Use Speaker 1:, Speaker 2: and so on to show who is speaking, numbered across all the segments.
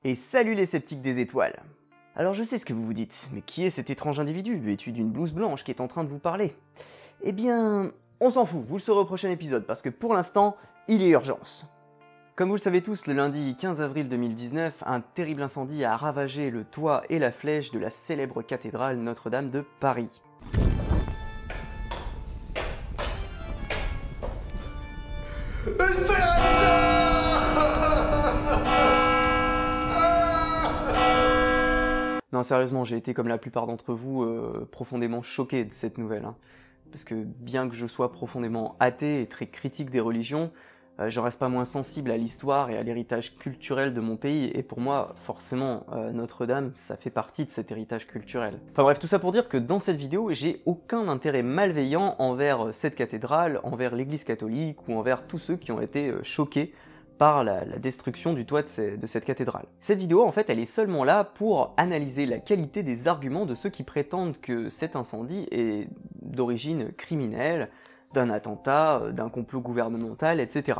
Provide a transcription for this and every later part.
Speaker 1: Et salut les sceptiques des étoiles! Alors je sais ce que vous vous dites, mais qui est cet étrange individu vêtu d'une blouse blanche qui est en train de vous parler? Eh bien, on s'en fout, vous le saurez au prochain épisode, parce que pour l'instant, il est urgence. Comme vous le savez tous, le lundi 15 avril 2019, un terrible incendie a ravagé le toit et la flèche de la célèbre cathédrale Notre-Dame de Paris. Non, sérieusement, j'ai été comme la plupart d'entre vous profondément choqué de cette nouvelle. Parce que bien que je sois profondément athée et très critique des religions, je reste pas moins sensible à l'histoire et à l'héritage culturel de mon pays, et pour moi, forcément, Notre-Dame, ça fait partie de cet héritage culturel. Enfin bref, tout ça pour dire que dans cette vidéo, j'ai aucun intérêt malveillant envers cette cathédrale, envers l'église catholique, ou envers tous ceux qui ont été choqués par la destruction du toit de cette cathédrale. Cette vidéo, en fait, elle est seulement là pour analyser la qualité des arguments de ceux qui prétendent que cet incendie est d'origine criminelle, d'un attentat, d'un complot gouvernemental, etc.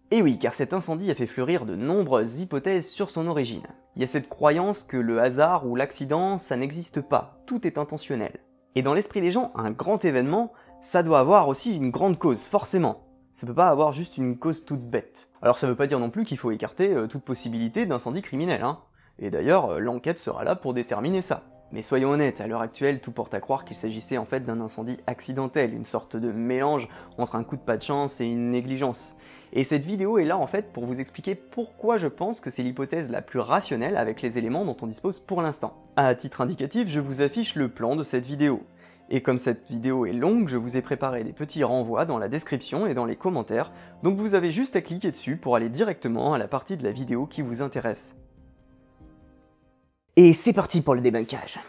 Speaker 1: Et oui, car cet incendie a fait fleurir de nombreuses hypothèses sur son origine. Il y a cette croyance que le hasard ou l'accident, ça n'existe pas, tout est intentionnel. Et dans l'esprit des gens, un grand événement, ça doit avoir aussi une grande cause, forcément. Ça peut pas avoir juste une cause toute bête. Alors ça veut pas dire non plus qu'il faut écarter toute possibilité d'incendie criminel, hein. Et d'ailleurs, l'enquête sera là pour déterminer ça. Mais soyons honnêtes, à l'heure actuelle, tout porte à croire qu'il s'agissait en fait d'un incendie accidentel, une sorte de mélange entre un coup de pas de chance et une négligence. Et cette vidéo est là en fait pour vous expliquer pourquoi je pense que c'est l'hypothèse la plus rationnelle avec les éléments dont on dispose pour l'instant. À titre indicatif, je vous affiche le plan de cette vidéo. Et comme cette vidéo est longue, je vous ai préparé des petits renvois dans la description et dans les commentaires, donc vous avez juste à cliquer dessus pour aller directement à la partie de la vidéo qui vous intéresse. Et c'est parti pour le débunkage.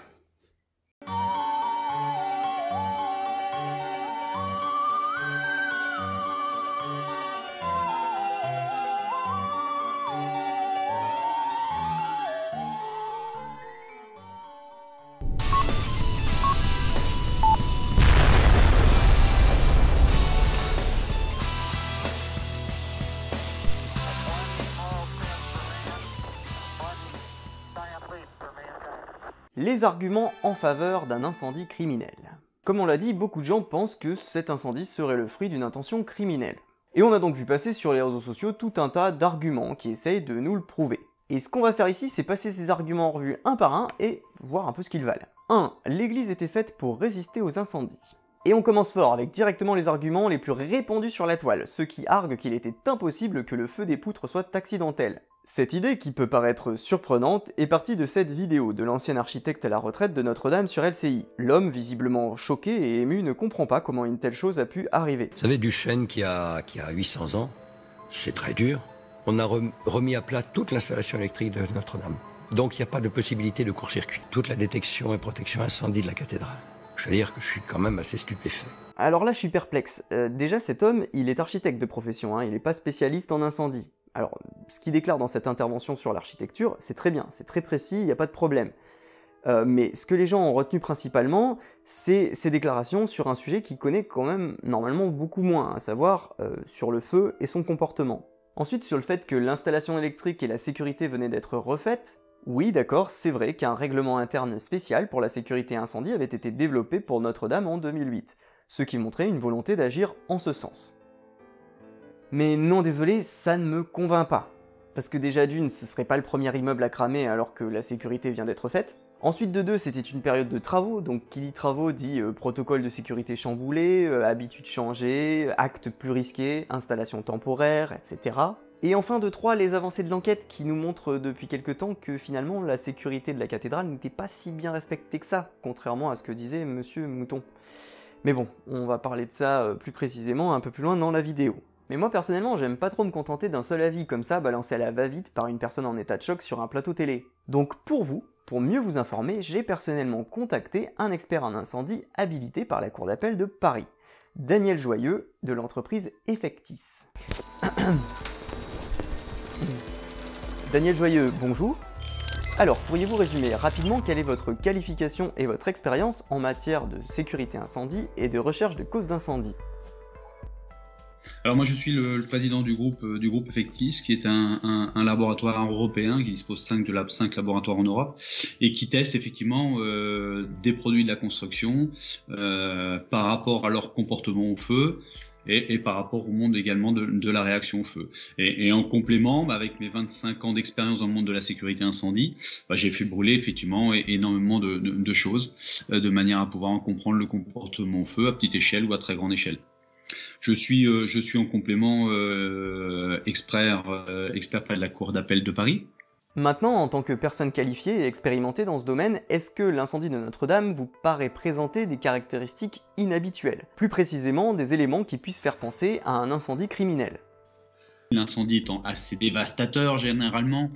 Speaker 1: Les arguments en faveur d'un incendie criminel. Comme on l'a dit, beaucoup de gens pensent que cet incendie serait le fruit d'une intention criminelle. Et on a donc vu passer sur les réseaux sociaux tout un tas d'arguments qui essayent de nous le prouver. Et ce qu'on va faire ici, c'est passer ces arguments en revue un par un et voir un peu ce qu'ils valent. 1. L'église était faite pour résister aux incendies. Et on commence fort avec directement les arguments les plus répandus sur la toile, ceux qui arguent qu'il était impossible que le feu des poutres soit accidentel. Cette idée, qui peut paraître surprenante, est partie de cette vidéo de l'ancien architecte à la retraite de Notre-Dame sur LCI. L'homme, visiblement choqué et ému, ne comprend pas comment une telle chose a pu arriver.
Speaker 2: Vous savez, Duchesne qui a 800 ans, c'est très dur. On a remis à plat toute l'installation électrique de Notre-Dame. Donc il n'y a pas de possibilité de court-circuit. Toute la détection et protection incendie de la cathédrale. Je veux dire que je suis quand même assez stupéfait.
Speaker 1: Alors là, je suis perplexe. Déjà, cet homme, il est architecte de profession, il n'est pas spécialiste en incendie. Alors, ce qu'il déclare dans cette intervention sur l'architecture, c'est très bien, c'est très précis, il n'y a pas de problème. Mais ce que les gens ont retenu principalement, c'est ses déclarations sur un sujet qu'il connaît quand même normalement beaucoup moins, à savoir sur le feu et son comportement. Ensuite, sur le fait que l'installation électrique et la sécurité venaient d'être refaites, oui d'accord, c'est vrai qu'un règlement interne spécial pour la sécurité incendie avait été développé pour Notre-Dame en 2008, ce qui montrait une volonté d'agir en ce sens. Mais non, désolé, ça ne me convainc pas. Parce que déjà d'une, ce serait pas le premier immeuble à cramer alors que la sécurité vient d'être faite. Ensuite de deux, c'était une période de travaux, donc qui dit travaux dit protocole de sécurité chamboulé, habitudes changées, actes plus risqués, installation temporaire, etc. Et enfin de trois, les avancées de l'enquête qui nous montrent depuis quelque temps que finalement la sécurité de la cathédrale n'était pas si bien respectée que ça, contrairement à ce que disait Monsieur Mouton. Mais bon, on va parler de ça plus précisément un peu plus loin dans la vidéo. Mais moi personnellement, j'aime pas trop me contenter d'un seul avis comme ça balancé à la va-vite par une personne en état de choc sur un plateau télé. Donc pour vous, pour mieux vous informer, j'ai personnellement contacté un expert en incendie habilité par la Cour d'appel de Paris, Daniel Joyeux de l'entreprise Effectis. Daniel Joyeux, bonjour. Alors, pourriez-vous résumer rapidement quelle est votre qualification et votre expérience en matière de sécurité incendie et de recherche de causes d'incendie?
Speaker 3: Alors moi je suis le président du groupe Effectis, qui est un laboratoire européen qui dispose 5 laboratoires en Europe et qui teste effectivement des produits de la construction par rapport à leur comportement au feu et par rapport au monde également de la réaction au feu. Et en complément, avec mes 25 ans d'expérience dans le monde de la sécurité incendie, j'ai fait brûler effectivement énormément de choses de manière à pouvoir en comprendre le comportement au feu à petite échelle ou à très grande échelle. Je suis en complément expert près de la Cour d'appel de Paris.
Speaker 1: Maintenant, en tant que personne qualifiée et expérimentée dans ce domaine, est-ce que l'incendie de Notre-Dame vous paraît présenter des caractéristiques inhabituelles? Plus précisément, des éléments qui puissent faire penser à un incendie criminel.
Speaker 3: L'incendie étant assez dévastateur généralement,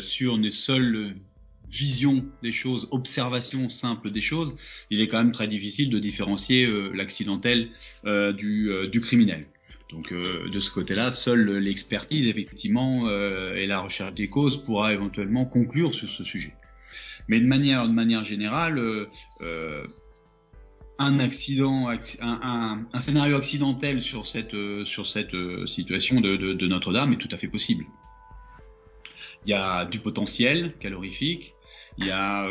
Speaker 3: sur une seule vision des choses, observation simple des choses, il est quand même très difficile de différencier l'accidentel du criminel. Donc de ce côté-là, seule l'expertise effectivement et la recherche des causes pourra éventuellement conclure sur ce sujet. Mais de manière générale, un scénario accidentel sur cette situation de Notre-Dame est tout à fait possible. Il y a du potentiel calorifique, il y a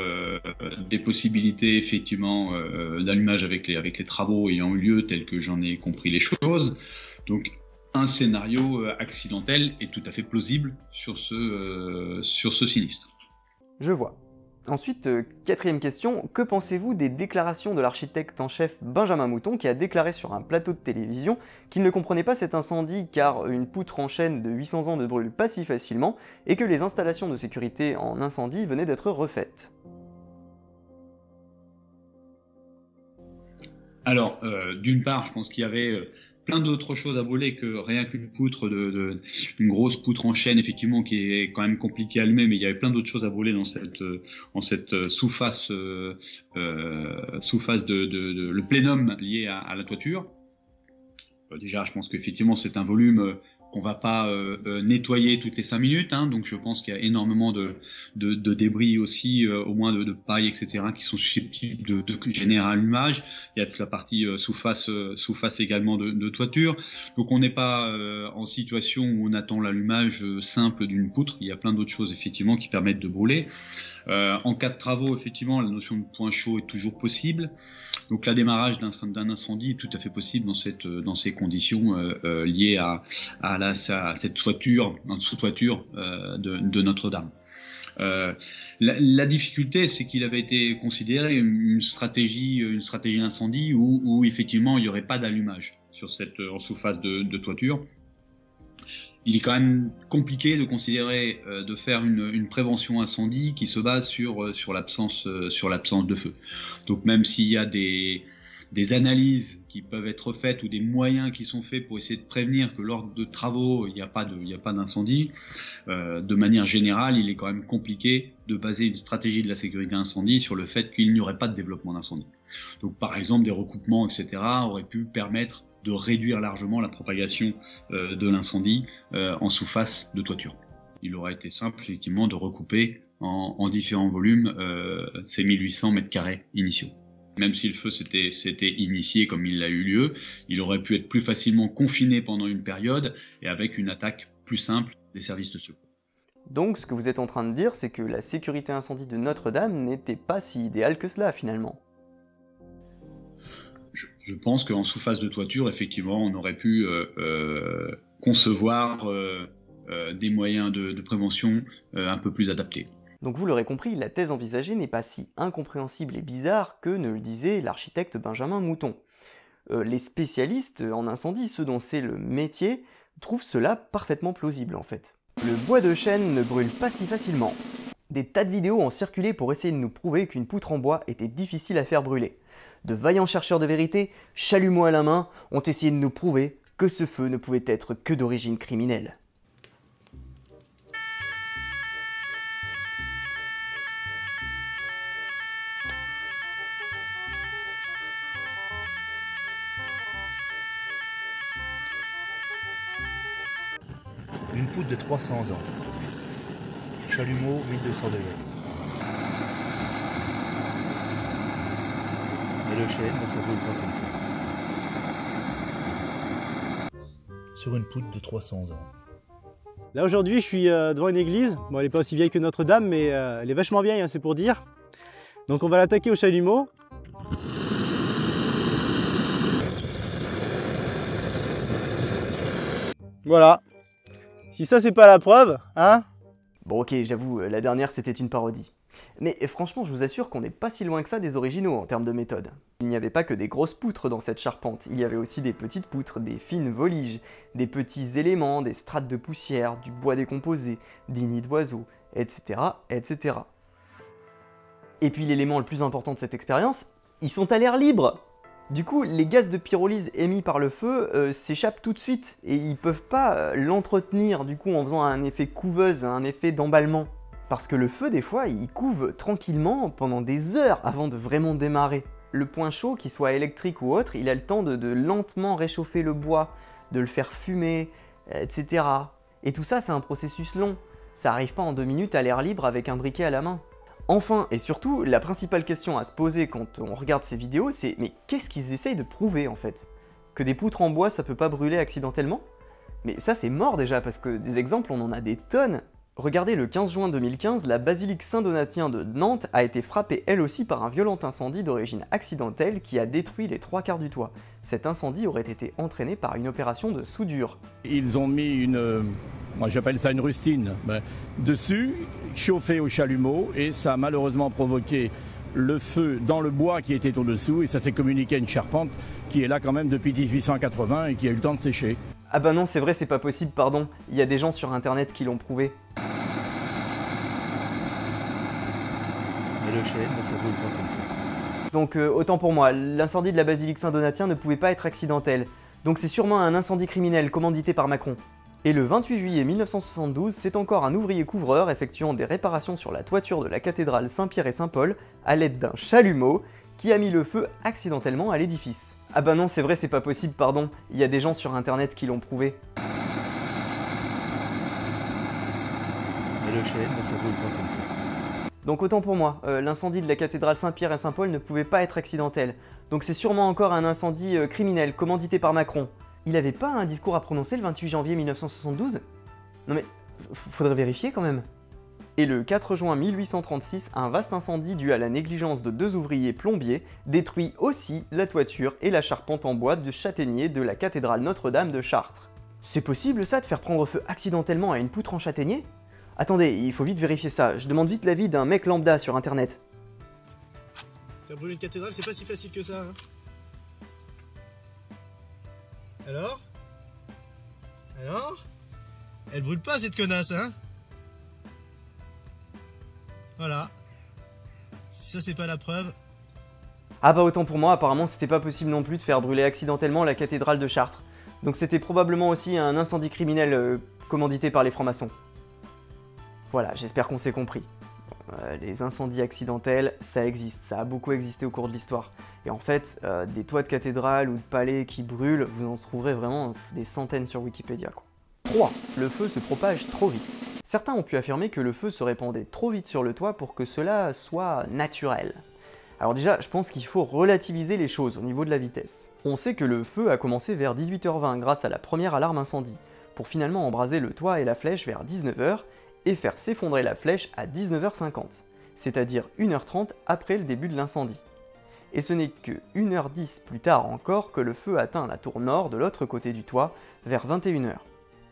Speaker 3: des possibilités effectivement d'allumage avec les travaux ayant eu lieu tels que j'en ai compris les choses. Donc un scénario accidentel est tout à fait plausible sur ce sinistre.
Speaker 1: Je vois. Ensuite, quatrième question, que pensez-vous des déclarations de l'architecte en chef Benjamin Mouton qui a déclaré sur un plateau de télévision qu'il ne comprenait pas cet incendie car une poutre en chêne de 800 ans ne brûle pas si facilement et que les installations de sécurité en incendie venaient d'être refaites?
Speaker 3: Alors, d'une part, je pense qu'il y avait plein d'autres choses à brûler que rien qu'une poutre une grosse poutre en chêne effectivement qui est quand même compliquée à allumer, mais il y avait plein d'autres choses à brûler dans cette sous-face le plénum lié à la toiture. Déjà, je pense qu'effectivement c'est un volume qu'on va pas nettoyer toutes les 5 minutes, hein, donc je pense qu'il y a énormément de débris aussi, au moins de paille, etc., qui sont susceptibles de générer un allumage. Il y a toute la partie sous-face également de toiture. Donc on n'est pas en situation où on attend l'allumage simple d'une poutre. Il y a plein d'autres choses effectivement qui permettent de brûler. En cas de travaux, effectivement, la notion de point chaud est toujours possible. Donc, le démarrage d'un incendie est tout à fait possible dans ces conditions liées à cette sous-toiture de Notre-Dame. La difficulté, c'est qu'il avait été considéré une stratégie d'incendie où effectivement il n'y aurait pas d'allumage en sous-face de toiture. Il est quand même compliqué de considérer, de faire une prévention incendie qui se base sur l'absence de feu. Donc même s'il y a des analyses qui peuvent être faites ou des moyens qui sont faits pour essayer de prévenir que lors de travaux il n'y a pas d'incendie, de manière générale, il est quand même compliqué de baser une stratégie de la sécurité incendie sur le fait qu'il n'y aurait pas de développement d'incendie. Donc par exemple des recoupements, etc. auraient pu permettre de réduire largement la propagation de l'incendie en sous-face de toiture. Il aurait été simple effectivement de recouper en différents volumes ces 1800 mètres carrés initiaux. Même si le feu s'était initié comme il a eu lieu, il aurait pu être plus facilement confiné pendant une période et avec une attaque plus simple des services de secours.
Speaker 1: Donc ce que vous êtes en train de dire, c'est que la sécurité incendie de Notre-Dame n'était pas si idéale que cela finalement.
Speaker 3: Je pense qu'en sous-face de toiture, effectivement, on aurait pu concevoir des moyens de prévention un peu plus adaptés.
Speaker 1: Donc vous l'aurez compris, la thèse envisagée n'est pas si incompréhensible et bizarre que ne le disait l'architecte Benjamin Mouton. Les spécialistes en incendie, ceux dont c'est le métier, trouvent cela parfaitement plausible en fait. Le bois de chêne ne brûle pas si facilement. Des tas de vidéos ont circulé pour essayer de nous prouver qu'une poutre en bois était difficile à faire brûler. De vaillants chercheurs de vérité, chalumeaux à la main, ont essayé de nous prouver que ce feu ne pouvait être que d'origine criminelle.
Speaker 4: Une poutre de 300 ans. Chalumeau, 1200 degrés. Et le chêne, ça brûle pas comme ça. sur une poutre de 300 ans.
Speaker 5: Là aujourd'hui je suis devant une église, bon elle n'est pas aussi vieille que Notre-Dame mais elle est vachement vieille hein, c'est pour dire. Donc on va l'attaquer au chalumeau. Voilà, si ça c'est pas la preuve, hein.
Speaker 1: Bon ok, j'avoue, la dernière c'était une parodie. Mais franchement, je vous assure qu'on n'est pas si loin que ça des originaux en termes de méthode. Il n'y avait pas que des grosses poutres dans cette charpente, il y avait aussi des petites poutres, des fines voliges, des petits éléments, des strates de poussière, du bois décomposé, des nids d'oiseaux, etc., etc. Et puis l'élément le plus important de cette expérience, ils sont à l'air libre! Du coup, les gaz de pyrolyse émis par le feu s'échappent tout de suite, et ils peuvent pas l'entretenir du coup en faisant un effet couveuse, un effet d'emballement. Parce que le feu, des fois, il couve tranquillement pendant des heures avant de vraiment démarrer. Le point chaud, qu'il soit électrique ou autre, il a le temps de lentement réchauffer le bois, de le faire fumer, etc. Et tout ça, c'est un processus long. Ça arrive pas en 2 minutes à l'air libre avec un briquet à la main. Enfin, et surtout, la principale question à se poser quand on regarde ces vidéos, c'est mais qu'est-ce qu'ils essayent de prouver en fait? Que des poutres en bois, ça peut pas brûler accidentellement? Mais ça, c'est mort déjà, parce que des exemples, on en a des tonnes. Regardez, le 15 juin 2015, la basilique Saint-Donatien de Nantes a été frappée elle aussi par un violent incendie d'origine accidentelle qui a détruit les 3/4 du toit. Cet incendie aurait été entraîné par une opération de soudure.
Speaker 6: Ils ont mis moi j'appelle ça une rustine, dessus, chauffée au chalumeau, et ça a malheureusement provoqué le feu dans le bois qui était au-dessous, et ça s'est communiqué à une charpente qui est là quand même depuis 1880 et qui a eu le temps de sécher.
Speaker 1: Ah bah non, c'est vrai, c'est pas possible, pardon. Il y a des gens sur internet qui l'ont prouvé.
Speaker 4: Et le chêne, ça brûle pas comme ça.
Speaker 1: Donc autant pour moi, l'incendie de la basilique Saint-Donatien ne pouvait pas être accidentel. Donc c'est sûrement un incendie criminel commandité par Macron. Et le 28 juillet 1972, c'est encore un ouvrier couvreur effectuant des réparations sur la toiture de la cathédrale Saint-Pierre et Saint-Paul à l'aide d'un chalumeau qui a mis le feu accidentellement à l'édifice. Ah bah non, c'est vrai, c'est pas possible, pardon. Il y a des gens sur internet qui l'ont prouvé.
Speaker 4: Et le chêne, ça brûle pas comme ça.
Speaker 1: Donc autant pour moi, l'incendie de la cathédrale Saint-Pierre et Saint-Paul ne pouvait pas être accidentel. Donc c'est sûrement encore un incendie criminel commandité par Macron. Il avait pas un discours à prononcer le 28 janvier 1972? Non mais, faudrait vérifier quand même. Et le 4 juin 1836, un vaste incendie dû à la négligence de 2 ouvriers plombiers détruit aussi la toiture et la charpente en bois de châtaignier de la cathédrale Notre-Dame de Chartres. C'est possible ça de faire prendre feu accidentellement à une poutre en châtaignier? Attendez, il faut vite vérifier ça, je demande vite l'avis d'un mec lambda sur internet.
Speaker 5: Faire brûler une cathédrale, c'est pas si facile que ça, hein. Alors? Elle brûle pas cette connasse, hein? Voilà. Si ça c'est pas la preuve.
Speaker 1: Ah bah autant pour moi, apparemment c'était pas possible non plus de faire brûler accidentellement la cathédrale de Chartres. Donc c'était probablement aussi un incendie criminel commandité par les francs-maçons. Voilà, j'espère qu'on s'est compris. Les incendies accidentels, ça existe, ça a beaucoup existé au cours de l'histoire. Et en fait, des toits de cathédrales ou de palais qui brûlent, vous en trouverez vraiment des centaines sur Wikipédia, quoi. 3. Le feu se propage trop vite. Certains ont pu affirmer que le feu se répandait trop vite sur le toit pour que cela soit naturel. Alors déjà, je pense qu'il faut relativiser les choses au niveau de la vitesse. On sait que le feu a commencé vers 18h20 grâce à la première alarme incendie, pour finalement embraser le toit et la flèche vers 19h et faire s'effondrer la flèche à 19h50, c'est-à-dire 1h30 après le début de l'incendie. Et ce n'est que 1h10 plus tard encore que le feu atteint la tour nord de l'autre côté du toit, vers 21h.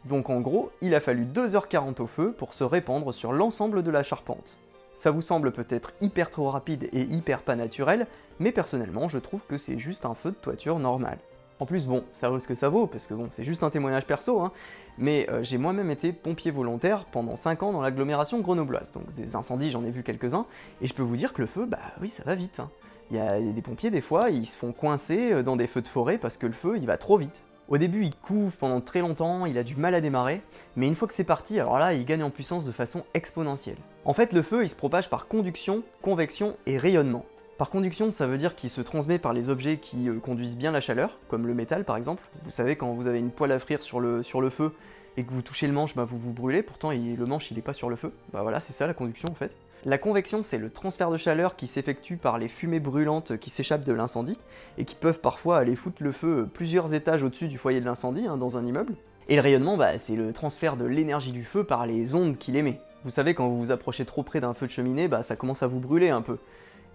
Speaker 1: Donc en gros, il a fallu 2h40 au feu pour se répandre sur l'ensemble de la charpente. Ça vous semble peut-être hyper trop rapide et hyper pas naturel, mais personnellement je trouve que c'est juste un feu de toiture normal. En plus bon, ça vaut ce que ça vaut, parce que bon, c'est juste un témoignage perso, hein, mais j'ai moi-même été pompier volontaire pendant 5 ans dans l'agglomération grenobloise, donc des incendies j'en ai vu quelques-uns, et je peux vous dire que le feu, bah oui ça va vite. Hein. Il y a des pompiers des fois, ils se font coincer dans des feux de forêt parce que le feu il va trop vite. Au début, il couve pendant très longtemps, il a du mal à démarrer, mais une fois que c'est parti, alors là, il gagne en puissance de façon exponentielle. En fait, le feu, il se propage par conduction, convection et rayonnement. Par conduction, ça veut dire qu'il se transmet par les objets qui conduisent bien la chaleur, comme le métal par exemple. Vous savez, quand vous avez une poêle à frire sur le feu et que vous touchez le manche, bah vous vous brûlez, pourtant le manche il est pas sur le feu. Bah voilà, c'est ça la conduction en fait. La convection, c'est le transfert de chaleur qui s'effectue par les fumées brûlantes qui s'échappent de l'incendie et qui peuvent parfois aller foutre le feu plusieurs étages au-dessus du foyer de l'incendie, hein, dans un immeuble. Et le rayonnement, c'est le transfert de l'énergie du feu par les ondes qu'il émet. Vous savez, quand vous vous approchez trop près d'un feu de cheminée, ça commence à vous brûler un peu.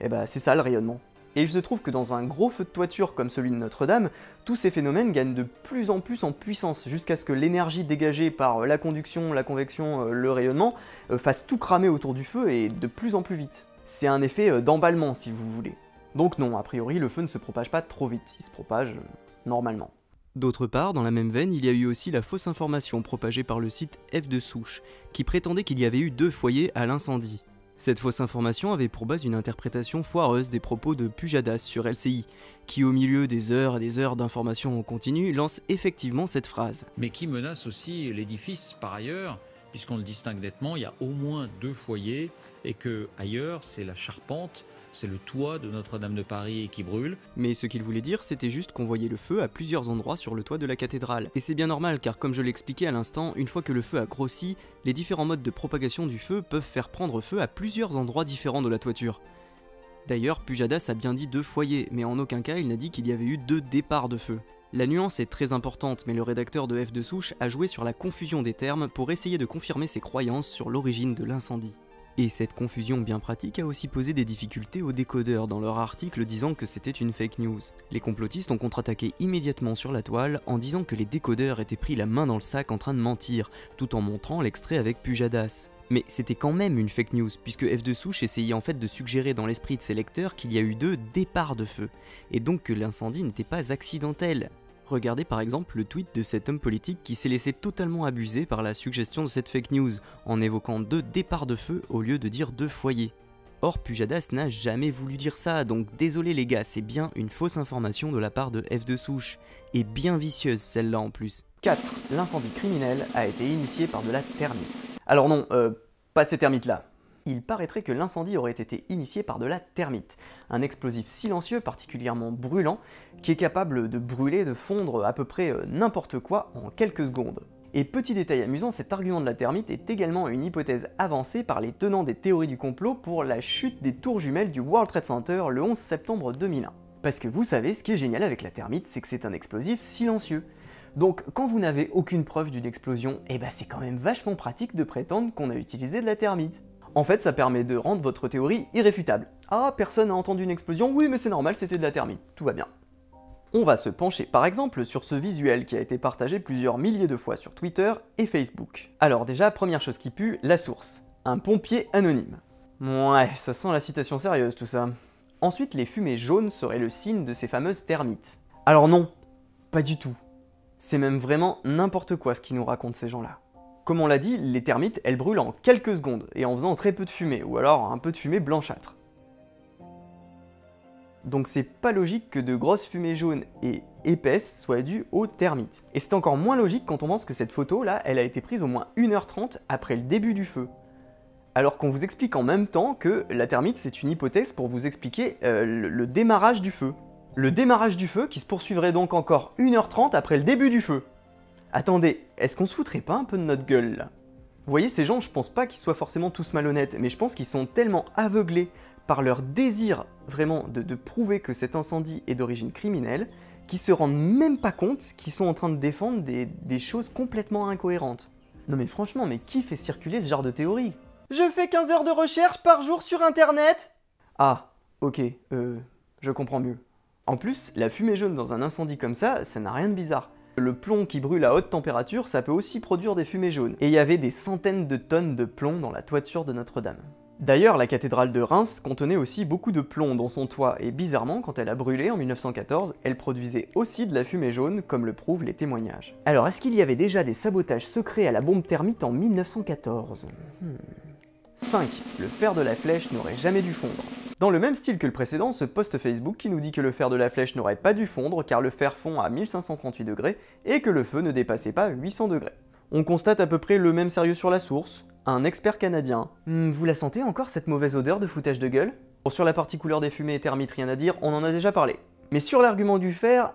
Speaker 1: Et c'est ça le rayonnement. Et il se trouve que dans un gros feu de toiture comme celui de Notre-Dame, tous ces phénomènes gagnent de plus en plus en puissance, jusqu'à ce que l'énergie dégagée par la conduction, la convection, le rayonnement, fasse tout cramer autour du feu et de plus en plus vite. C'est un effet d'emballement si vous voulez. Donc non, a priori, le feu ne se propage pas trop vite, il se propage normalement. D'autre part, dans la même veine, il y a eu aussi la fausse information propagée par le site F de Souche, qui prétendait qu'il y avait eu 2 foyers à l'incendie. Cette fausse information avait pour base une interprétation foireuse des propos de Pujadas sur LCI, qui au milieu des heures et des heures d'informations en continu lance effectivement cette phrase.
Speaker 7: Mais qui menace aussi l'édifice par ailleurs, puisqu'on le distingue nettement, il y a au moins 2 foyers, et que ailleurs c'est la charpente, c'est le toit de Notre-Dame de Paris qui brûle.
Speaker 1: Mais ce qu'il voulait dire, c'était juste qu'on voyait le feu à plusieurs endroits sur le toit de la cathédrale. Et c'est bien normal, car comme je l'expliquais à l'instant, une fois que le feu a grossi, les différents modes de propagation du feu peuvent faire prendre feu à plusieurs endroits différents de la toiture. D'ailleurs, Pujadas a bien dit 2 foyers, mais en aucun cas il n'a dit qu'il y avait eu 2 départs de feu. La nuance est très importante, mais le rédacteur de F de Souche a joué sur la confusion des termes pour essayer de confirmer ses croyances sur l'origine de l'incendie. Et cette confusion bien pratique a aussi posé des difficultés aux décodeurs dans leur article disant que c'était une fake news. Les complotistes ont contre-attaqué immédiatement sur la toile en disant que les décodeurs étaient pris la main dans le sac en train de mentir, tout en montrant l'extrait avec Pujadas. Mais c'était quand même une fake news, puisque F de Souche essayait en fait de suggérer dans l'esprit de ses lecteurs qu'il y a eu 2 départs de feu, et donc que l'incendie n'était pas accidentel. Regardez par exemple le tweet de cet homme politique qui s'est laissé totalement abuser par la suggestion de cette fake news, en évoquant 2 départs de feu au lieu de dire 2 foyers. Or Pujadas n'a jamais voulu dire ça, donc désolé les gars, c'est bien une fausse information de la part de F de Souche, et bien vicieuse celle-là en plus. 4. L'incendie criminel a été initié par de la thermite. Alors non, pas ces termites-là. Il paraîtrait que l'incendie aurait été initié par de la thermite, un explosif silencieux particulièrement brûlant qui est capable de brûler, de fondre à peu près n'importe quoi en quelques secondes. Et petit détail amusant, cet argument de la thermite est également une hypothèse avancée par les tenants des théories du complot pour la chute des tours jumelles du World Trade Center le 11 septembre 2001. Parce que vous savez, ce qui est génial avec la thermite, c'est que c'est un explosif silencieux. Donc quand vous n'avez aucune preuve d'une explosion, c'est quand même vachement pratique de prétendre qu'on a utilisé de la thermite. En fait, ça permet de rendre votre théorie irréfutable. Ah, personne n'a entendu une explosion, oui mais c'est normal, c'était de la thermite, tout va bien. On va se pencher par exemple sur ce visuel qui a été partagé plusieurs milliers de fois sur Twitter et Facebook. Alors déjà, première chose qui pue, la source. Un pompier anonyme. Ouais, ça sent la citation sérieuse tout ça. Ensuite, les fumées jaunes seraient le signe de ces fameuses thermites. Alors non, pas du tout. C'est même vraiment n'importe quoi ce qu'ils nous racontent ces gens-là. Comme on l'a dit, les thermites, elles brûlent en quelques secondes, et en faisant très peu de fumée, ou alors un peu de fumée blanchâtre. Donc c'est pas logique que de grosses fumées jaunes et épaisses soient dues aux thermites. Et c'est encore moins logique quand on pense que cette photo là, elle a été prise au moins 1h30 après le début du feu. Alors qu'on vous explique en même temps que la thermite c'est une hypothèse pour vous expliquer le démarrage du feu. Le démarrage du feu qui se poursuivrait donc encore 1h30 après le début du feu. Attendez, est-ce qu'on se foutrait pas un peu de notre gueule là? Vous voyez, ces gens, je pense pas qu'ils soient forcément tous malhonnêtes, mais je pense qu'ils sont tellement aveuglés par leur désir vraiment de prouver que cet incendie est d'origine criminelle, qu'ils se rendent même pas compte qu'ils sont en train de défendre des choses complètement incohérentes. Non mais franchement, mais qui fait circuler ce genre de théorie? Je fais 15 heures de recherche par jour sur internet! Ah, ok, je comprends mieux. En plus, la fumée jaune dans un incendie comme ça n'a rien de bizarre. Le plomb qui brûle à haute température, ça peut aussi produire des fumées jaunes. Et il y avait des centaines de tonnes de plomb dans la toiture de Notre-Dame. D'ailleurs, la cathédrale de Reims contenait aussi beaucoup de plomb dans son toit, et bizarrement, quand elle a brûlé en 1914, elle produisait aussi de la fumée jaune, comme le prouvent les témoignages. Alors, est-ce qu'il y avait déjà des sabotages secrets à la bombe thermite en 1914 5. Le fer de la flèche n'aurait jamais dû fondre. Dans le même style que le précédent, ce post Facebook qui nous dit que le fer de la flèche n'aurait pas dû fondre car le fer fond à 1538 degrés et que le feu ne dépassait pas 800 degrés. On constate à peu près le même sérieux sur la source, un expert canadien. Vous la sentez encore cette mauvaise odeur de foutage de gueule? Bon, sur la partie couleur des fumées et thermites, rien à dire, on en a déjà parlé. Mais sur l'argument du fer,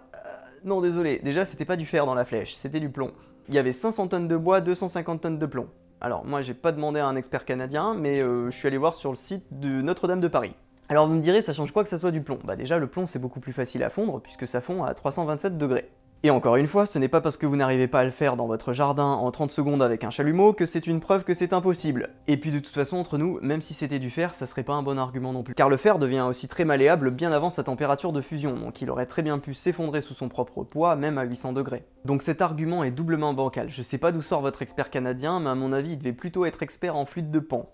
Speaker 1: non désolé, déjà c'était pas du fer dans la flèche, c'était du plomb. Il y avait 500 tonnes de bois, 250 tonnes de plomb. Alors moi j'ai pas demandé à un expert canadien, mais je suis allé voir sur le site de Notre-Dame de Paris. Alors vous me direz, ça change quoi que ça soit du plomb? Bah déjà le plomb c'est beaucoup plus facile à fondre puisque ça fond à 327 degrés. Et encore une fois, ce n'est pas parce que vous n'arrivez pas à le faire dans votre jardin en 30 secondes avec un chalumeau que c'est une preuve que c'est impossible. Et puis de toute façon, entre nous, même si c'était du fer, ça serait pas un bon argument non plus. Car le fer devient aussi très malléable bien avant sa température de fusion, donc il aurait très bien pu s'effondrer sous son propre poids, même à 800 degrés. Donc cet argument est doublement bancal. Je sais pas d'où sort votre expert canadien, mais à mon avis, il devait plutôt être expert en fluide de Pan.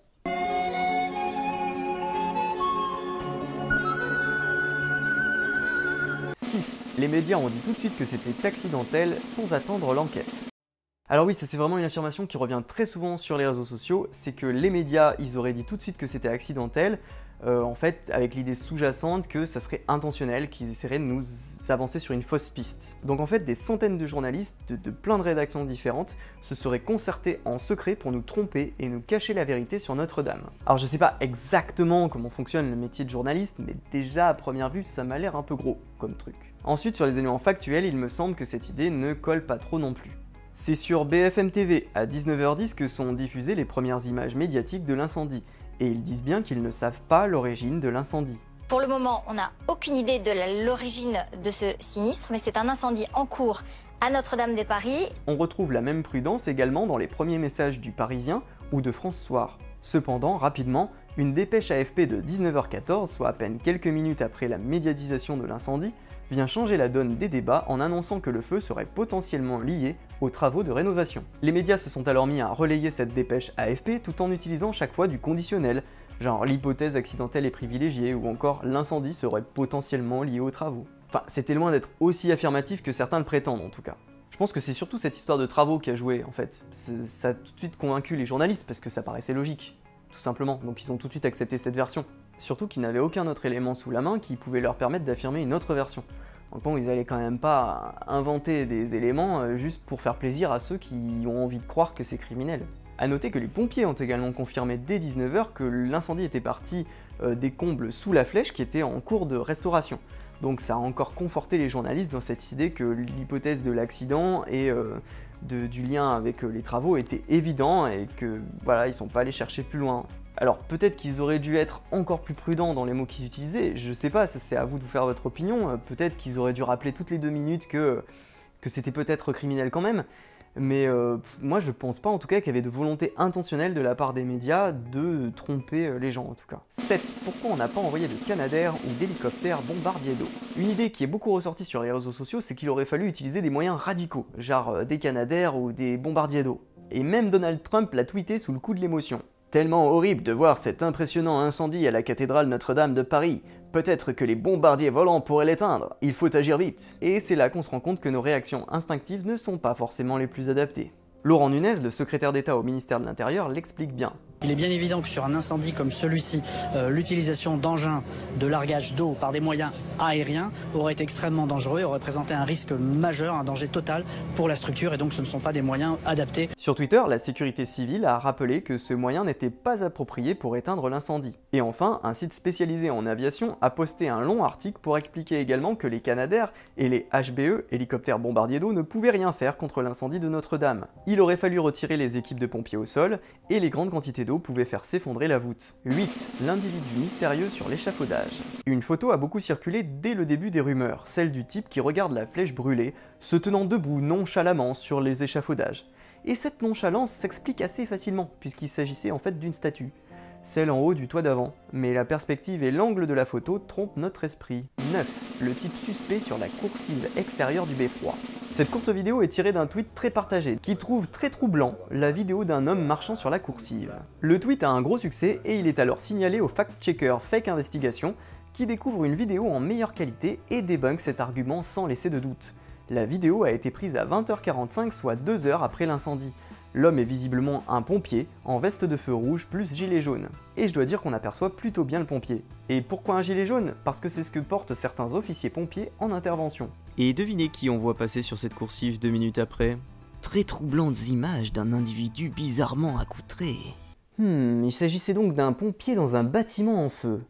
Speaker 1: Les médias ont dit tout de suite que c'était accidentel sans attendre l'enquête. Alors oui, ça c'est vraiment une affirmation qui revient très souvent sur les réseaux sociaux, c'est que les médias, ils auraient dit tout de suite que c'était accidentel, en fait avec l'idée sous-jacente que ça serait intentionnel, qu'ils essaieraient de nous avancer sur une fausse piste. Donc en fait, des centaines de journalistes de plein de rédactions différentes se seraient concertés en secret pour nous tromper et nous cacher la vérité sur Notre-Dame. Alors je sais pas exactement comment fonctionne le métier de journaliste, mais déjà à première vue, ça m'a l'air un peu gros comme truc. Ensuite, sur les éléments factuels, il me semble que cette idée ne colle pas trop non plus. C'est sur BFM TV à 19h10 que sont diffusées les premières images médiatiques de l'incendie, et ils disent bien qu'ils ne savent pas l'origine de l'incendie.
Speaker 8: Pour le moment, on n'a aucune idée de l'origine de ce sinistre, mais c'est un incendie en cours à Notre-Dame-des-Paris.
Speaker 1: On retrouve la même prudence également dans les premiers messages du Parisien ou de France Soir. Cependant, rapidement, une dépêche AFP de 19h14, soit à peine quelques minutes après la médiatisation de l'incendie, vient changer la donne des débats en annonçant que le feu serait potentiellement lié aux travaux de rénovation. Les médias se sont alors mis à relayer cette dépêche AFP tout en utilisant chaque fois du conditionnel, genre l'hypothèse accidentelle est privilégiée ou encore l'incendie serait potentiellement lié aux travaux. Enfin, c'était loin d'être aussi affirmatif que certains le prétendent en tout cas. Je pense que c'est surtout cette histoire de travaux qui a joué en fait. Ça a tout de suite convaincu les journalistes parce que ça paraissait logique, tout simplement, donc ils ont tout de suite accepté cette version. Surtout qu'ils n'avaient aucun autre élément sous la main qui pouvait leur permettre d'affirmer une autre version. Donc bon, ils allaient quand même pas inventer des éléments juste pour faire plaisir à ceux qui ont envie de croire que c'est criminel. A noter que les pompiers ont également confirmé dès 19h que l'incendie était parti des combles sous la flèche qui étaient en cours de restauration. Donc ça a encore conforté les journalistes dans cette idée que l'hypothèse de l'accident et du lien avec les travaux était évident et que voilà, ils sont pas allés chercher plus loin. Alors peut-être qu'ils auraient dû être encore plus prudents dans les mots qu'ils utilisaient, je sais pas, ça c'est à vous de vous faire votre opinion, peut-être qu'ils auraient dû rappeler toutes les 2 minutes que c'était peut-être criminel quand même, mais moi je pense pas en tout cas qu'il y avait de volonté intentionnelle de la part des médias de tromper les gens en tout cas. 7. Pourquoi on n'a pas envoyé de Canadair ou d'hélicoptères bombardiers d'eau? Une idée qui est beaucoup ressortie sur les réseaux sociaux, c'est qu'il aurait fallu utiliser des moyens radicaux, genre des Canadair ou des bombardiers d'eau. Et même Donald Trump l'a tweeté sous le coup de l'émotion. Tellement horrible de voir cet impressionnant incendie à la cathédrale Notre-Dame de Paris. Peut-être que les bombardiers volants pourraient l'éteindre. Il faut agir vite. Et c'est là qu'on se rend compte que nos réactions instinctives ne sont pas forcément les plus adaptées. Laurent Nunez, le secrétaire d'État au ministère de l'Intérieur, l'explique bien.
Speaker 9: Il est bien évident que sur un incendie comme celui-ci, l'utilisation d'engins de largage d'eau par des moyens aériens aurait été extrêmement dangereux et aurait présenté un risque majeur, un danger total pour la structure et donc ce ne sont pas des moyens adaptés.
Speaker 1: Sur Twitter, la sécurité civile a rappelé que ce moyen n'était pas approprié pour éteindre l'incendie. Et enfin, un site spécialisé en aviation a posté un long article pour expliquer également que les Canadair et les HBE, hélicoptères bombardiers d'eau, ne pouvaient rien faire contre l'incendie de Notre-Dame. Il aurait fallu retirer les équipes de pompiers au sol et les grandes quantités d'eau pouvaient faire s'effondrer la voûte. 8. L'individu mystérieux sur l'échafaudage. Une photo a beaucoup circulé dès le début des rumeurs, celle du type qui regarde la flèche brûlée, se tenant debout nonchalamment sur les échafaudages. Et cette nonchalance s'explique assez facilement, puisqu'il s'agissait en fait d'une statue. Celle en haut du toit d'avant, mais la perspective et l'angle de la photo trompent notre esprit. 9. Le type suspect sur la coursive extérieure du beffroi. Cette courte vidéo est tirée d'un tweet très partagé, qui trouve très troublant la vidéo d'un homme marchant sur la coursive. Le tweet a un gros succès et il est alors signalé au fact-checker Fake Investigation, qui découvre une vidéo en meilleure qualité et débunk cet argument sans laisser de doute. La vidéo a été prise à 20h45, soit 2 heures après l'incendie. L'homme est visiblement un pompier, en veste de feu rouge plus gilet jaune. Et je dois dire qu'on aperçoit plutôt bien le pompier. Et pourquoi un gilet jaune? Parce que c'est ce que portent certains officiers pompiers en intervention.
Speaker 10: Et devinez qui on voit passer sur cette coursive 2 minutes après? Très troublantes images d'un individu bizarrement accoutré.
Speaker 1: Il s'agissait donc d'un pompier dans un bâtiment en feu.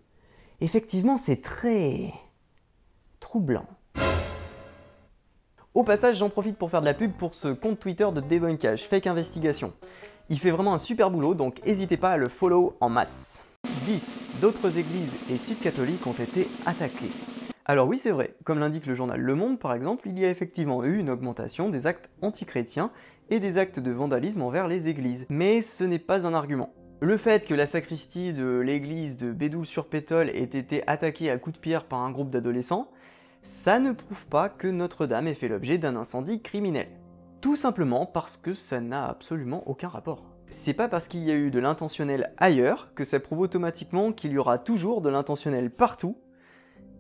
Speaker 1: Effectivement, c'est très troublant. Au passage, j'en profite pour faire de la pub pour ce compte Twitter de débunkage, Fake Investigation. Il fait vraiment un super boulot, donc n'hésitez pas à le follow en masse. 10. D'autres églises et sites catholiques ont été attaqués. Alors oui, c'est vrai, comme l'indique le journal Le Monde par exemple, il y a effectivement eu une augmentation des actes antichrétiens et des actes de vandalisme envers les églises. Mais ce n'est pas un argument. Le fait que la sacristie de l'église de Bédoul-sur-Pétole ait été attaquée à coups de pierre par un groupe d'adolescents, ça ne prouve pas que Notre-Dame ait fait l'objet d'un incendie criminel. Tout simplement parce que ça n'a absolument aucun rapport. C'est pas parce qu'il y a eu de l'intentionnel ailleurs que ça prouve automatiquement qu'il y aura toujours de l'intentionnel partout,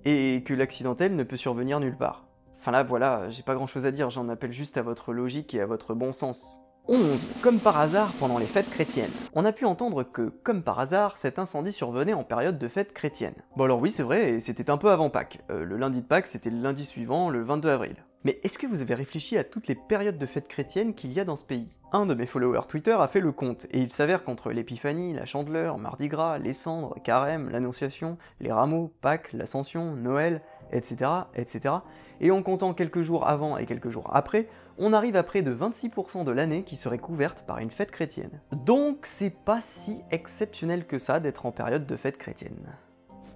Speaker 1: et que l'accidentel ne peut survenir nulle part. Enfin là, voilà, j'ai pas grand chose à dire, j'en appelle juste à votre logique et à votre bon sens. 11. Comme par hasard pendant les fêtes chrétiennes. On a pu entendre que, comme par hasard, cet incendie survenait en période de fêtes chrétiennes. Bon alors oui, c'est vrai, et c'était un peu avant Pâques. Le lundi de Pâques, c'était le lundi suivant, le 22 avril. Mais est-ce que vous avez réfléchi à toutes les périodes de fêtes chrétiennes qu'il y a dans ce pays? Un de mes followers Twitter a fait le compte, et il s'avère qu'entre l'Épiphanie, la Chandeleur, Mardi Gras, les Cendres, Carême, l'Annonciation, les Rameaux, Pâques, l'Ascension, Noël, etc., etc., et en comptant quelques jours avant et quelques jours après, on arrive à près de 26% de l'année qui serait couverte par une fête chrétienne. Donc c'est pas si exceptionnel que ça d'être en période de fête chrétienne.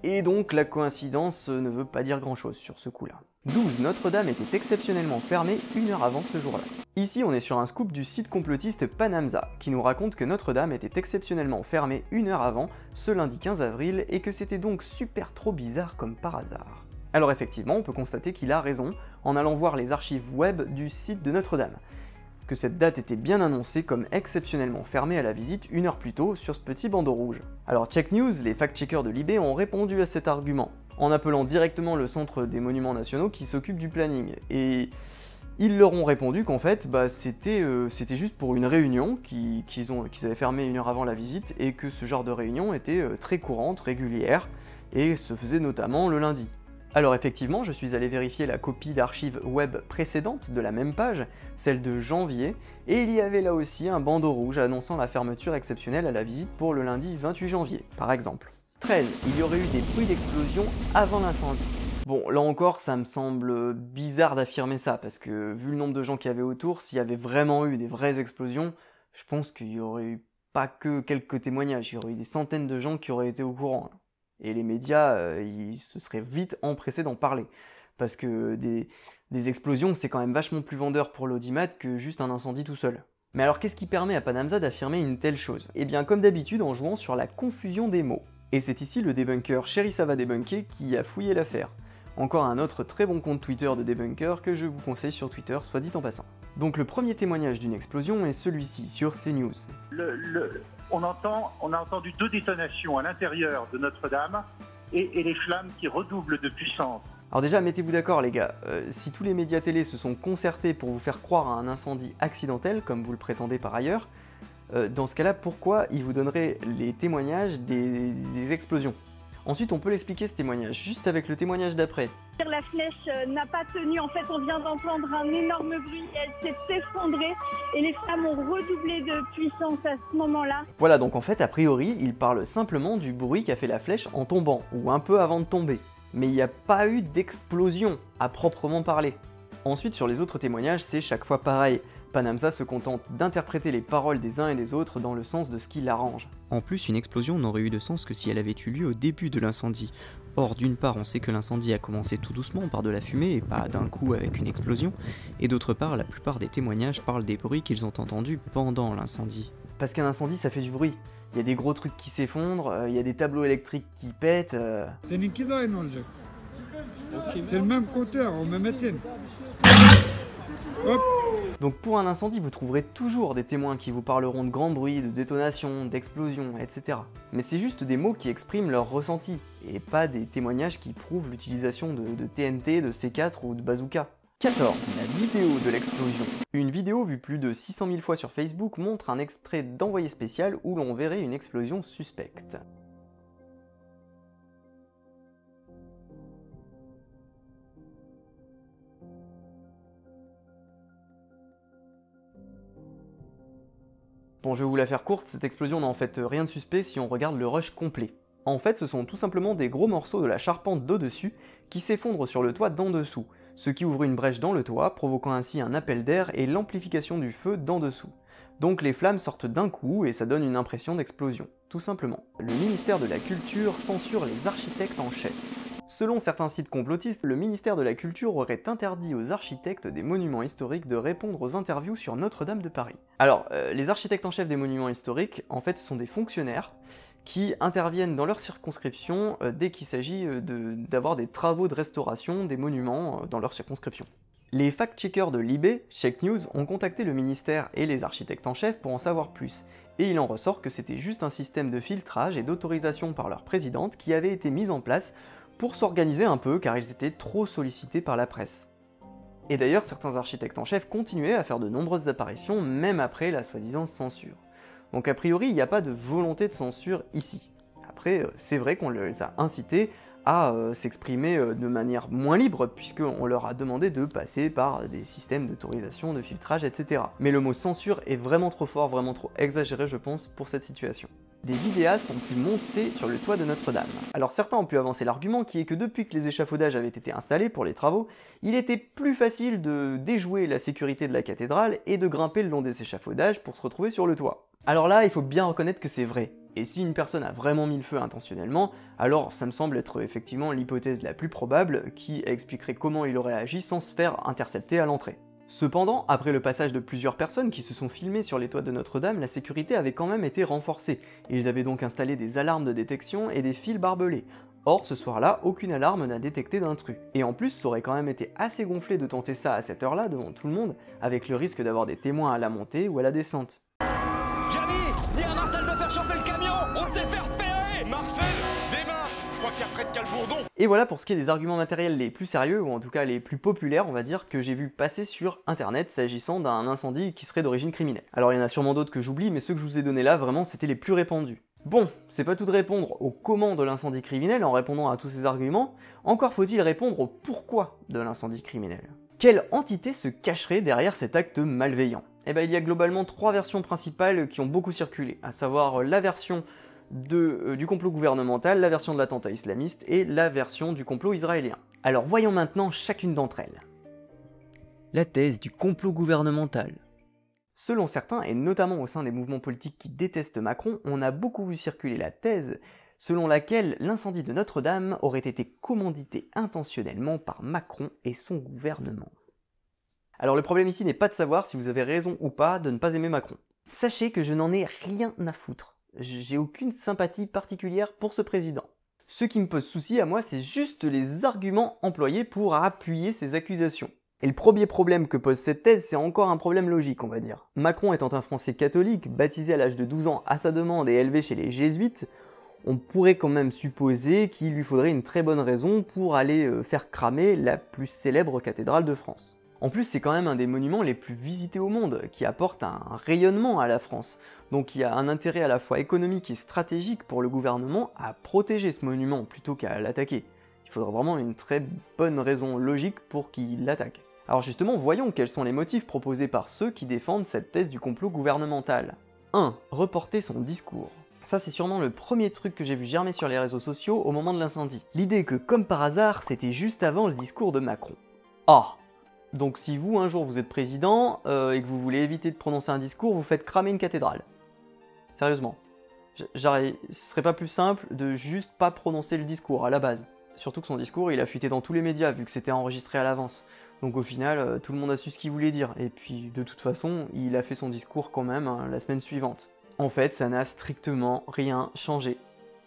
Speaker 1: Et donc la coïncidence ne veut pas dire grand chose sur ce coup-là. 12. Notre-Dame était exceptionnellement fermée 1 heure avant ce jour-là. Ici on est sur un scoop du site complotiste Panamza, qui nous raconte que Notre-Dame était exceptionnellement fermée 1 heure avant, ce lundi 15 avril, et que c'était donc super trop bizarre comme par hasard. Alors effectivement, on peut constater qu'il a raison en allant voir les archives web du site de Notre-Dame, que cette date était bien annoncée comme exceptionnellement fermée à la visite 1 heure plus tôt sur ce petit bandeau rouge. Alors Check News, les fact-checkers de Libé ont répondu à cet argument, en appelant directement le Centre des Monuments Nationaux qui s'occupe du planning, et ils leur ont répondu qu'en fait, c'était juste pour une réunion qu'ils avaient fermé 1 heure avant la visite, et que ce genre de réunion était très courante, régulière, et se faisait notamment le lundi. Alors effectivement, je suis allé vérifier la copie d'archives web précédente de la même page, celle de janvier, et il y avait là aussi un bandeau rouge annonçant la fermeture exceptionnelle à la visite pour le lundi 28 janvier, par exemple. 13. Il y aurait eu des bruits d'explosion avant l'incendie. Bon, là encore, ça me semble bizarre d'affirmer ça, parce que vu le nombre de gens qu'il y avait autour, s'il y avait vraiment eu des vraies explosions, je pense qu'il y aurait eu pas que quelques témoignages, il y aurait eu des centaines de gens qui auraient été au courant. Et les médias, ils se seraient vite empressés d'en parler. Parce que des explosions, c'est quand même vachement plus vendeur pour l'audimat que juste un incendie tout seul. Mais alors qu'est-ce qui permet à Panamza d'affirmer une telle chose? Eh bien comme d'habitude en jouant sur la confusion des mots. Et c'est ici le débunker Chéri ça va débunker qui a fouillé l'affaire. Encore un autre très bon compte Twitter de débunker que je vous conseille sur Twitter, soit dit en passant. Donc le premier témoignage d'une explosion est celui-ci sur CNews.
Speaker 11: On a entendu 2 détonations à l'intérieur de Notre-Dame et les flammes qui redoublent de puissance.
Speaker 1: Alors déjà, mettez-vous d'accord les gars, si tous les médias télé se sont concertés pour vous faire croire à un incendie accidentel, comme vous le prétendez par ailleurs, dans ce cas-là, pourquoi ils vous donneraient les témoignages des explosions? Ensuite, on peut l'expliquer ce témoignage, juste avec le témoignage d'après.
Speaker 12: La flèche n'a pas tenu, en fait on vient d'entendre un énorme bruit, elle s'est effondrée et les flammes ont redoublé de puissance à ce moment-là.
Speaker 1: Voilà, donc en fait, a priori, il parle simplement du bruit qu'a fait la flèche en tombant, ou un peu avant de tomber. Mais il n'y a pas eu d'explosion, à proprement parler. Ensuite, sur les autres témoignages, c'est chaque fois pareil. Panamza se contente d'interpréter les paroles des uns et des autres dans le sens de ce qui l'arrange.
Speaker 10: En plus, une explosion n'aurait eu de sens que si elle avait eu lieu au début de l'incendie. Or, d'une part, on sait que l'incendie a commencé tout doucement par de la fumée et pas d'un coup avec une explosion, et d'autre part, la plupart des témoignages parlent des bruits qu'ils ont entendus pendant l'incendie.
Speaker 1: Parce qu'un incendie, ça fait du bruit. Il y a des gros trucs qui s'effondrent, il y a des tableaux électriques qui pètent...
Speaker 13: C'est le même compteur, on me mettait. Hop.
Speaker 1: Donc pour un incendie, vous trouverez toujours des témoins qui vous parleront de grands bruits, de détonations, d'explosions, etc. Mais c'est juste des mots qui expriment leur ressenti, et pas des témoignages qui prouvent l'utilisation de TNT, de C4 ou de bazooka. 14. La vidéo de l'explosion. Une vidéo vue plus de 600 000 fois sur Facebook montre un extrait d'Envoyé spécial où l'on verrait une explosion suspecte. Bon, je vais vous la faire courte, cette explosion n'a en fait rien de suspect si on regarde le rush complet. En fait, ce sont tout simplement des gros morceaux de la charpente d'au-dessus qui s'effondrent sur le toit d'en dessous, ce qui ouvre une brèche dans le toit, provoquant ainsi un appel d'air et l'amplification du feu d'en dessous. Donc les flammes sortent d'un coup et ça donne une impression d'explosion, tout simplement. Le ministère de la Culture censure les architectes en chef. Selon certains sites complotistes, le ministère de la Culture aurait interdit aux architectes des monuments historiques de répondre aux interviews sur Notre-Dame de Paris. Alors, les architectes en chef des monuments historiques, en fait, ce sont des fonctionnaires qui interviennent dans leur circonscription dès qu'il s'agit d'avoir des travaux de restauration des monuments dans leur circonscription. Les fact-checkers de Libé, Check News, ont contacté le ministère et les architectes en chef pour en savoir plus, et il en ressort que c'était juste un système de filtrage et d'autorisation par leur présidente qui avait été mis en place pour s'organiser un peu car ils étaient trop sollicités par la presse. Et d'ailleurs, certains architectes en chef continuaient à faire de nombreuses apparitions même après la soi-disant censure. Donc a priori, il n'y a pas de volonté de censure ici. Après, c'est vrai qu'on les a incités à s'exprimer de manière moins libre, puisqu'on leur a demandé de passer par des systèmes d'autorisation, de filtrage, etc. Mais le mot censure est vraiment trop fort, vraiment trop exagéré, je pense, pour cette situation. Des vidéastes ont pu monter sur le toit de Notre-Dame. Alors certains ont pu avancer l'argument qui est que depuis que les échafaudages avaient été installés pour les travaux, il était plus facile de déjouer la sécurité de la cathédrale et de grimper le long des échafaudages pour se retrouver sur le toit. Alors là, il faut bien reconnaître que c'est vrai. Et si une personne a vraiment mis le feu intentionnellement, alors ça me semble être effectivement l'hypothèse la plus probable qui expliquerait comment il aurait agi sans se faire intercepter à l'entrée. Cependant, après le passage de plusieurs personnes qui se sont filmées sur les toits de Notre-Dame, la sécurité avait quand même été renforcée. Ils avaient donc installé des alarmes de détection et des fils barbelés. Or, ce soir-là, aucune alarme n'a détecté d'intrus. Et en plus, ça aurait quand même été assez gonflé de tenter ça à cette heure-là devant tout le monde, avec le risque d'avoir des témoins à la montée ou à la descente.
Speaker 14: Jamy, dis à Marcel de faire chauffer le camion, on sait faire repérer. Marcel, démarre. Je crois qu'il y a Fred Calbourdon.
Speaker 1: Et voilà pour ce qui est des arguments matériels les plus sérieux, ou en tout cas les plus populaires, on va dire, que j'ai vu passer sur internet s'agissant d'un incendie qui serait d'origine criminelle. Alors il y en a sûrement d'autres que j'oublie, mais ceux que je vous ai donnés là, vraiment, c'était les plus répandus. Bon, c'est pas tout de répondre au comment de l'incendie criminel en répondant à tous ces arguments, encore faut-il répondre au pourquoi de l'incendie criminel. Quelle entité se cacherait derrière cet acte malveillant? Eh ben, il y a globalement 3 versions principales qui ont beaucoup circulé, à savoir la version du complot gouvernemental, la version de l'attentat islamiste et la version du complot israélien. Alors voyons maintenant chacune d'entre elles. La thèse du complot gouvernemental. Selon certains, et notamment au sein des mouvements politiques qui détestent Macron, on a beaucoup vu circuler la thèse selon laquelle l'incendie de Notre-Dame aurait été commandité intentionnellement par Macron et son gouvernement. Alors le problème ici n'est pas de savoir si vous avez raison ou pas de ne pas aimer Macron. Sachez que je n'en ai rien à foutre. J'ai aucune sympathie particulière pour ce président. Ce qui me pose souci à moi, c'est juste les arguments employés pour appuyer ces accusations. Et le premier problème que pose cette thèse, c'est encore un problème logique, on va dire. Macron étant un Français catholique, baptisé à l'âge de 12 ans à sa demande et élevé chez les jésuites, on pourrait quand même supposer qu'il lui faudrait une très bonne raison pour aller faire cramer la plus célèbre cathédrale de France. En plus, c'est quand même un des monuments les plus visités au monde, qui apporte un rayonnement à la France. Donc il y a un intérêt à la fois économique et stratégique pour le gouvernement à protéger ce monument plutôt qu'à l'attaquer. Il faudrait vraiment une très bonne raison logique pour qu'il l'attaque. Alors justement, voyons quels sont les motifs proposés par ceux qui défendent cette thèse du complot gouvernemental. 1. Reporter son discours. Ça, c'est sûrement le premier truc que j'ai vu germer sur les réseaux sociaux au moment de l'incendie. L'idée que, comme par hasard, c'était juste avant le discours de Macron. Ah! Donc si vous, un jour, vous êtes président, et que vous voulez éviter de prononcer un discours, vous faites cramer une cathédrale. Sérieusement. Ce serait pas plus simple de juste pas prononcer le discours, à la base. Surtout que son discours, il a fuité dans tous les médias, vu que c'était enregistré à l'avance. Donc au final, tout le monde a su ce qu'il voulait dire. Et puis, de toute façon, il a fait son discours quand même la semaine suivante. En fait, ça n'a strictement rien changé.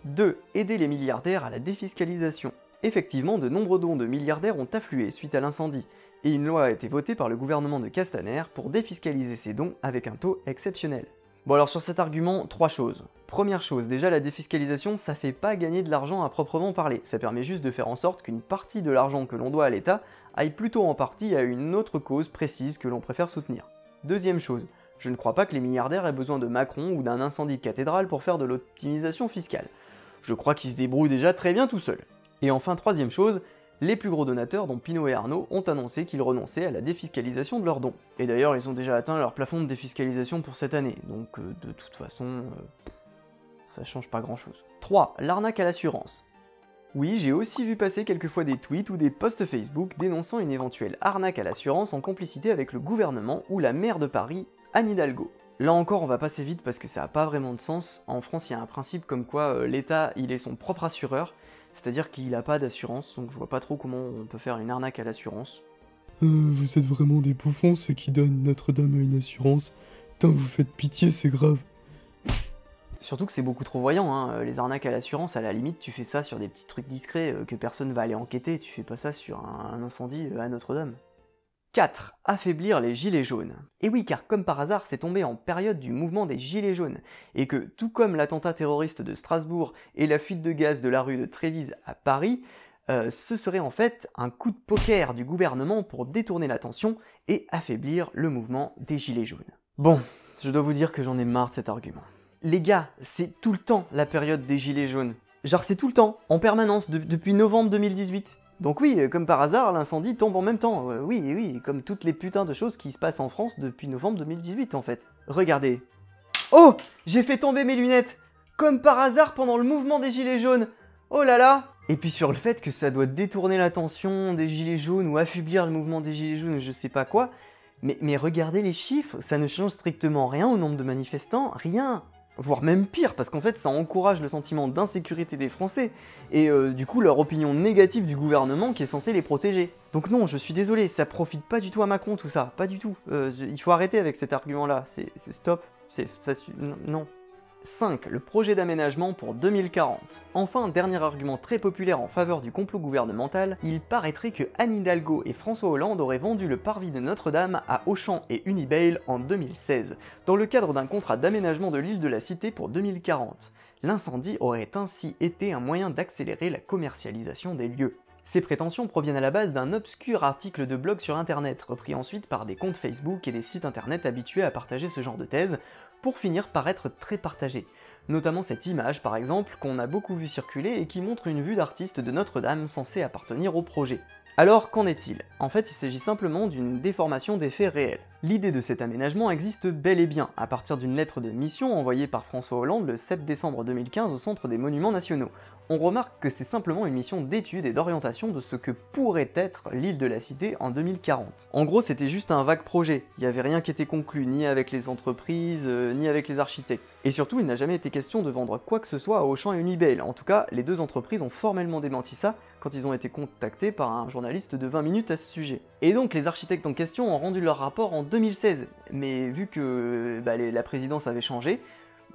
Speaker 1: 2. Aider les milliardaires à la défiscalisation. Effectivement, de nombreux dons de milliardaires ont afflué suite à l'incendie, et une loi a été votée par le gouvernement de Castaner pour défiscaliser ces dons avec un taux exceptionnel. Bon alors sur cet argument, 3 choses. Première chose, déjà la défiscalisation, ça fait pas gagner de l'argent à proprement parler, ça permet juste de faire en sorte qu'une partie de l'argent que l'on doit à l'État aille plutôt en partie à une autre cause précise que l'on préfère soutenir. Deuxième chose, je ne crois pas que les milliardaires aient besoin de Macron ou d'un incendie de cathédrale pour faire de l'optimisation fiscale. Je crois qu'ils se débrouillent déjà très bien tout seuls. Et enfin, troisième chose, les plus gros donateurs, dont Pinault et Arnaud, ont annoncé qu'ils renonçaient à la défiscalisation de leurs dons. Et d'ailleurs, ils ont déjà atteint leur plafond de défiscalisation pour cette année, donc de toute façon, ça change pas grand chose. 3. L'arnaque à l'assurance. Oui, j'ai aussi vu passer quelquefois des tweets ou des posts Facebook dénonçant une éventuelle arnaque à l'assurance en complicité avec le gouvernement ou la maire de Paris, Anne Hidalgo. Là encore, on va passer vite parce que ça n'a pas vraiment de sens. En France, il y a un principe comme quoi l'État, il est son propre assureur, c'est-à-dire qu'il a pas d'assurance, donc je vois pas trop comment on peut faire une arnaque à l'assurance.
Speaker 15: Vous êtes vraiment des bouffons, ceux qui donnent Notre-Dame à une assurance. Putain, vous faites pitié, c'est grave.
Speaker 1: Surtout que c'est beaucoup trop voyant, hein. Les arnaques à l'assurance, à la limite, tu fais ça sur des petits trucs discrets que personne va aller enquêter, tu fais pas ça sur un incendie à Notre-Dame. 4. Affaiblir les gilets jaunes. Et oui, car comme par hasard, c'est tombé en période du mouvement des gilets jaunes, et que, tout comme l'attentat terroriste de Strasbourg et la fuite de gaz de la rue de Trévise à Paris, ce serait en fait un coup de poker du gouvernement pour détourner l'attention et affaiblir le mouvement des gilets jaunes. Bon, je dois vous dire que j'en ai marre de cet argument. Les gars, c'est tout le temps la période des gilets jaunes. Genre c'est tout le temps, en permanence, depuis novembre 2018. Donc oui, comme par hasard, l'incendie tombe en même temps. Oui, comme toutes les putains de choses qui se passent en France depuis novembre 2018 en fait. Regardez. Oh, j'ai fait tomber mes lunettes. Comme par hasard pendant le mouvement des gilets jaunes. Oh là là. Et puis sur le fait que ça doit détourner l'attention des gilets jaunes ou affaiblir le mouvement des gilets jaunes, je sais pas quoi. Mais regardez les chiffres, ça ne change strictement rien au nombre de manifestants, rien. Voire même pire, parce qu'en fait ça encourage le sentiment d'insécurité des Français, et du coup leur opinion négative du gouvernement qui est censé les protéger. Donc non, je suis désolé, ça profite pas du tout à Macron tout ça, pas du tout. Il faut arrêter avec cet argument-là, c'est stop, non. 5. Le projet d'aménagement pour 2040. Enfin, dernier argument très populaire en faveur du complot gouvernemental, il paraîtrait que Anne Hidalgo et François Hollande auraient vendu le parvis de Notre-Dame à Auchan et Unibail en 2016, dans le cadre d'un contrat d'aménagement de l'île de la Cité pour 2040. L'incendie aurait ainsi été un moyen d'accélérer la commercialisation des lieux. Ces prétentions proviennent à la base d'un obscur article de blog sur internet, repris ensuite par des comptes Facebook et des sites internet habitués à partager ce genre de thèse, pour finir par être très partagée. Notamment cette image par exemple, qu'on a beaucoup vu circuler et qui montre une vue d'artiste de Notre-Dame censée appartenir au projet. Alors qu'en est-il? En fait, il s'agit simplement d'une déformation des faits réels. L'idée de cet aménagement existe bel et bien, à partir d'une lettre de mission envoyée par François Hollande le 7 décembre 2015 au Centre des Monuments Nationaux. On remarque que c'est simplement une mission d'étude et d'orientation de ce que pourrait être l'île de la Cité en 2040. En gros, c'était juste un vague projet, il n'y avait rien qui était conclu, ni avec les entreprises, ni avec les architectes. Et surtout, il n'a jamais été question de vendre quoi que ce soit à Auchan et Unibail. En tout cas, les deux entreprises ont formellement démenti ça quand ils ont été contactés par un journaliste de 20 minutes à ce sujet. Et donc les architectes en question ont rendu leur rapport en 2016, mais vu que la présidence avait changé,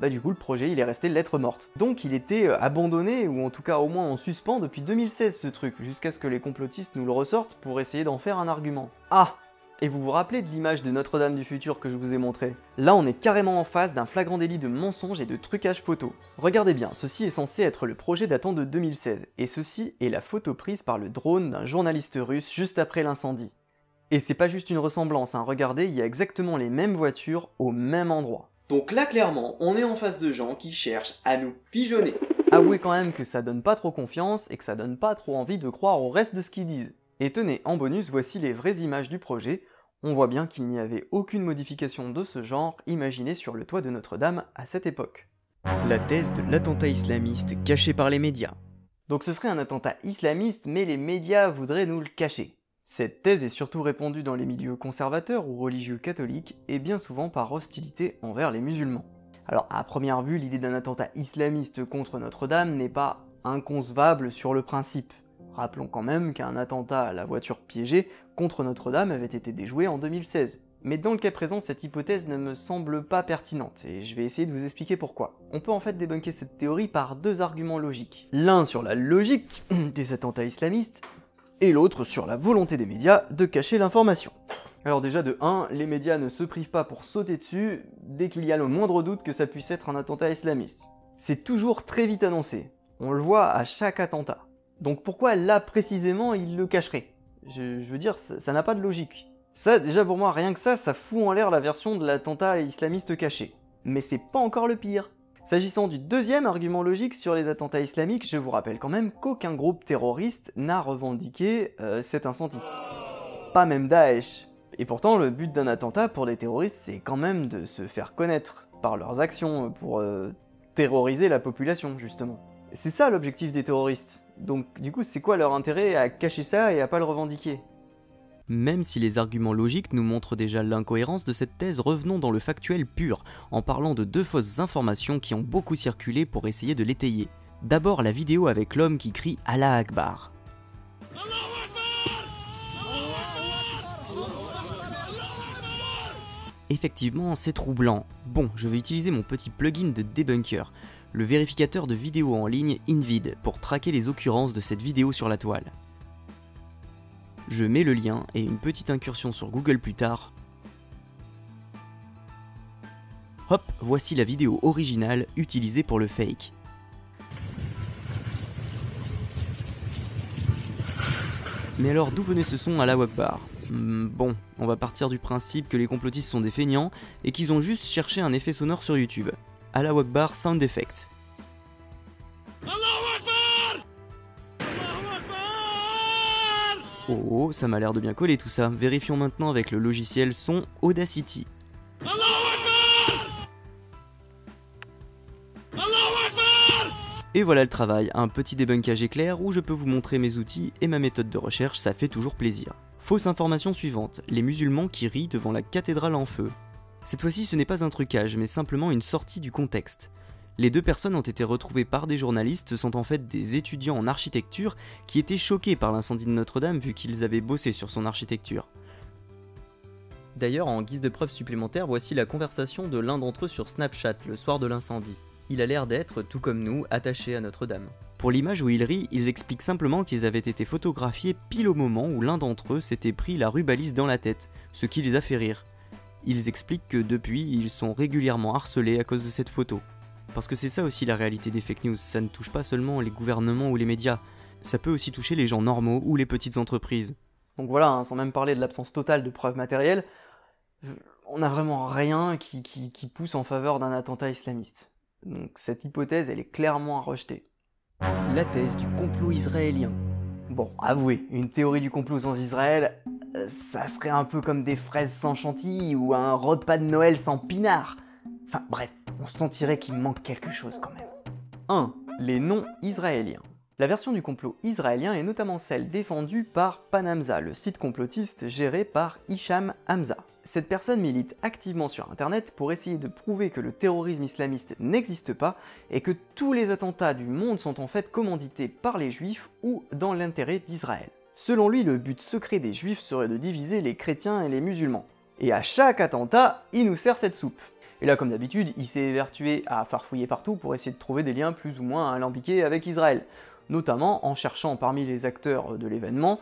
Speaker 1: du coup le projet il est resté lettre morte. Donc il était abandonné, ou en tout cas au moins en suspens depuis 2016 ce truc, jusqu'à ce que les complotistes nous le ressortent pour essayer d'en faire un argument. Ah! Et vous vous rappelez de l'image de Notre-Dame du futur que je vous ai montrée? Là on est carrément en face d'un flagrant délit de mensonge et de trucage photo. Regardez bien, ceci est censé être le projet datant de 2016, et ceci est la photo prise par le drone d'un journaliste russe juste après l'incendie. Et c'est pas juste une ressemblance, regardez, il y a exactement les mêmes voitures au même endroit. Donc là clairement, on est en face de gens qui cherchent à nous pigeonner. Avouez quand même que ça donne pas trop confiance et que ça donne pas trop envie de croire au reste de ce qu'ils disent. Et tenez, en bonus, voici les vraies images du projet. On voit bien qu'il n'y avait aucune modification de ce genre imaginée sur le toit de Notre-Dame à cette époque.
Speaker 10: La thèse de l'attentat islamiste caché par les médias.
Speaker 1: Donc ce serait un attentat islamiste, mais les médias voudraient nous le cacher. Cette thèse est surtout répandue dans les milieux conservateurs ou religieux catholiques, et bien souvent par hostilité envers les musulmans. Alors à première vue, l'idée d'un attentat islamiste contre Notre-Dame n'est pas inconcevable sur le principe. Rappelons quand même qu'un attentat à la voiture piégée contre Notre-Dame avait été déjoué en 2016. Mais dans le cas présent, cette hypothèse ne me semble pas pertinente, et je vais essayer de vous expliquer pourquoi. On peut en fait débunker cette théorie par deux arguments logiques. L'un sur la logique des attentats islamistes, et l'autre sur la volonté des médias de cacher l'information. Alors déjà de 1, les médias ne se privent pas pour sauter dessus dès qu'il y a le moindre doute que ça puisse être un attentat islamiste. C'est toujours très vite annoncé, on le voit à chaque attentat. Donc pourquoi là précisément ils le cacheraient? Je veux dire, ça n'a pas de logique. Ça, déjà pour moi, rien que ça fout en l'air la version de l'attentat islamiste caché. Mais c'est pas encore le pire. S'agissant du deuxième argument logique sur les attentats islamiques, je vous rappelle quand même qu'aucun groupe terroriste n'a revendiqué cet incendie. Pas même Daesh. Et pourtant, le but d'un attentat pour les terroristes, c'est quand même de se faire connaître par leurs actions pour terroriser la population, justement. C'est ça l'objectif des terroristes. Donc du coup, c'est quoi leur intérêt à cacher ça et à pas le revendiquer?
Speaker 10: Même si les arguments logiques nous montrent déjà l'incohérence de cette thèse, revenons dans le factuel pur, en parlant de deux fausses informations qui ont beaucoup circulé pour essayer de l'étayer. D'abord la vidéo avec l'homme qui crie Allah Akbar. Effectivement, c'est troublant. Bon, je vais utiliser mon petit plugin de debunker, le vérificateur de vidéos en ligne Invid, pour traquer les occurrences de cette vidéo sur la toile. Je mets le lien et une petite incursion sur Google plus tard. Hop, voici la vidéo originale utilisée pour le fake. Mais alors d'où venait ce son Allahu Akbar ? Bon, on va partir du principe que les complotistes sont des feignants et qu'ils ont juste cherché un effet sonore sur YouTube. Allahu Akbar Sound Effect. Oh, ça m'a l'air de bien coller tout ça. Vérifions maintenant avec le logiciel son Audacity. Et voilà le travail, un petit débunkage éclair où je peux vous montrer mes outils et ma méthode de recherche, ça fait toujours plaisir. Fausse information suivante, les musulmans qui rient devant la cathédrale en feu. Cette fois-ci ce n'est pas un trucage, mais simplement une sortie du contexte. Les deux personnes ont été retrouvées par des journalistes, ce sont en fait des étudiants en architecture qui étaient choqués par l'incendie de Notre-Dame vu qu'ils avaient bossé sur son architecture. D'ailleurs, en guise de preuve supplémentaire, voici la conversation de l'un d'entre eux sur Snapchat le soir de l'incendie. Il a l'air d'être, tout comme nous, attaché à Notre-Dame. Pour l'image où ils rient, ils expliquent simplement qu'ils avaient été photographiés pile au moment où l'un d'entre eux s'était pris la rubalise dans la tête, ce qui les a fait rire. Ils expliquent que depuis, ils sont régulièrement harcelés à cause de cette photo. Parce que c'est ça aussi la réalité des fake news, ça ne touche pas seulement les gouvernements ou les médias, ça peut aussi toucher les gens normaux ou les petites entreprises.
Speaker 1: Donc voilà, hein, sans même parler de l'absence totale de preuves matérielles, on n'a vraiment rien qui pousse en faveur d'un attentat islamiste. Donc cette hypothèse, elle est clairement à rejeter.
Speaker 10: La thèse du complot israélien.
Speaker 1: Bon, avouez, une théorie du complot sans Israël, ça serait un peu comme des fraises sans chantilly ou un repas de Noël sans pinard. Enfin bref, on sentirait qu'il manque quelque chose quand même. 1. Les noms israéliens. La version du complot israélien est notamment celle défendue par Panhamza, le site complotiste géré par Hicham Hamza. Cette personne milite activement sur internet pour essayer de prouver que le terrorisme islamiste n'existe pas et que tous les attentats du monde sont en fait commandités par les juifs ou dans l'intérêt d'Israël. Selon lui, le but secret des juifs serait de diviser les chrétiens et les musulmans. Et à chaque attentat, il nous sert cette soupe. Et là, comme d'habitude, il s'est évertué à farfouiller partout pour essayer de trouver des liens plus ou moins alambiqués avec Israël, notamment en cherchant parmi les acteurs de l'événement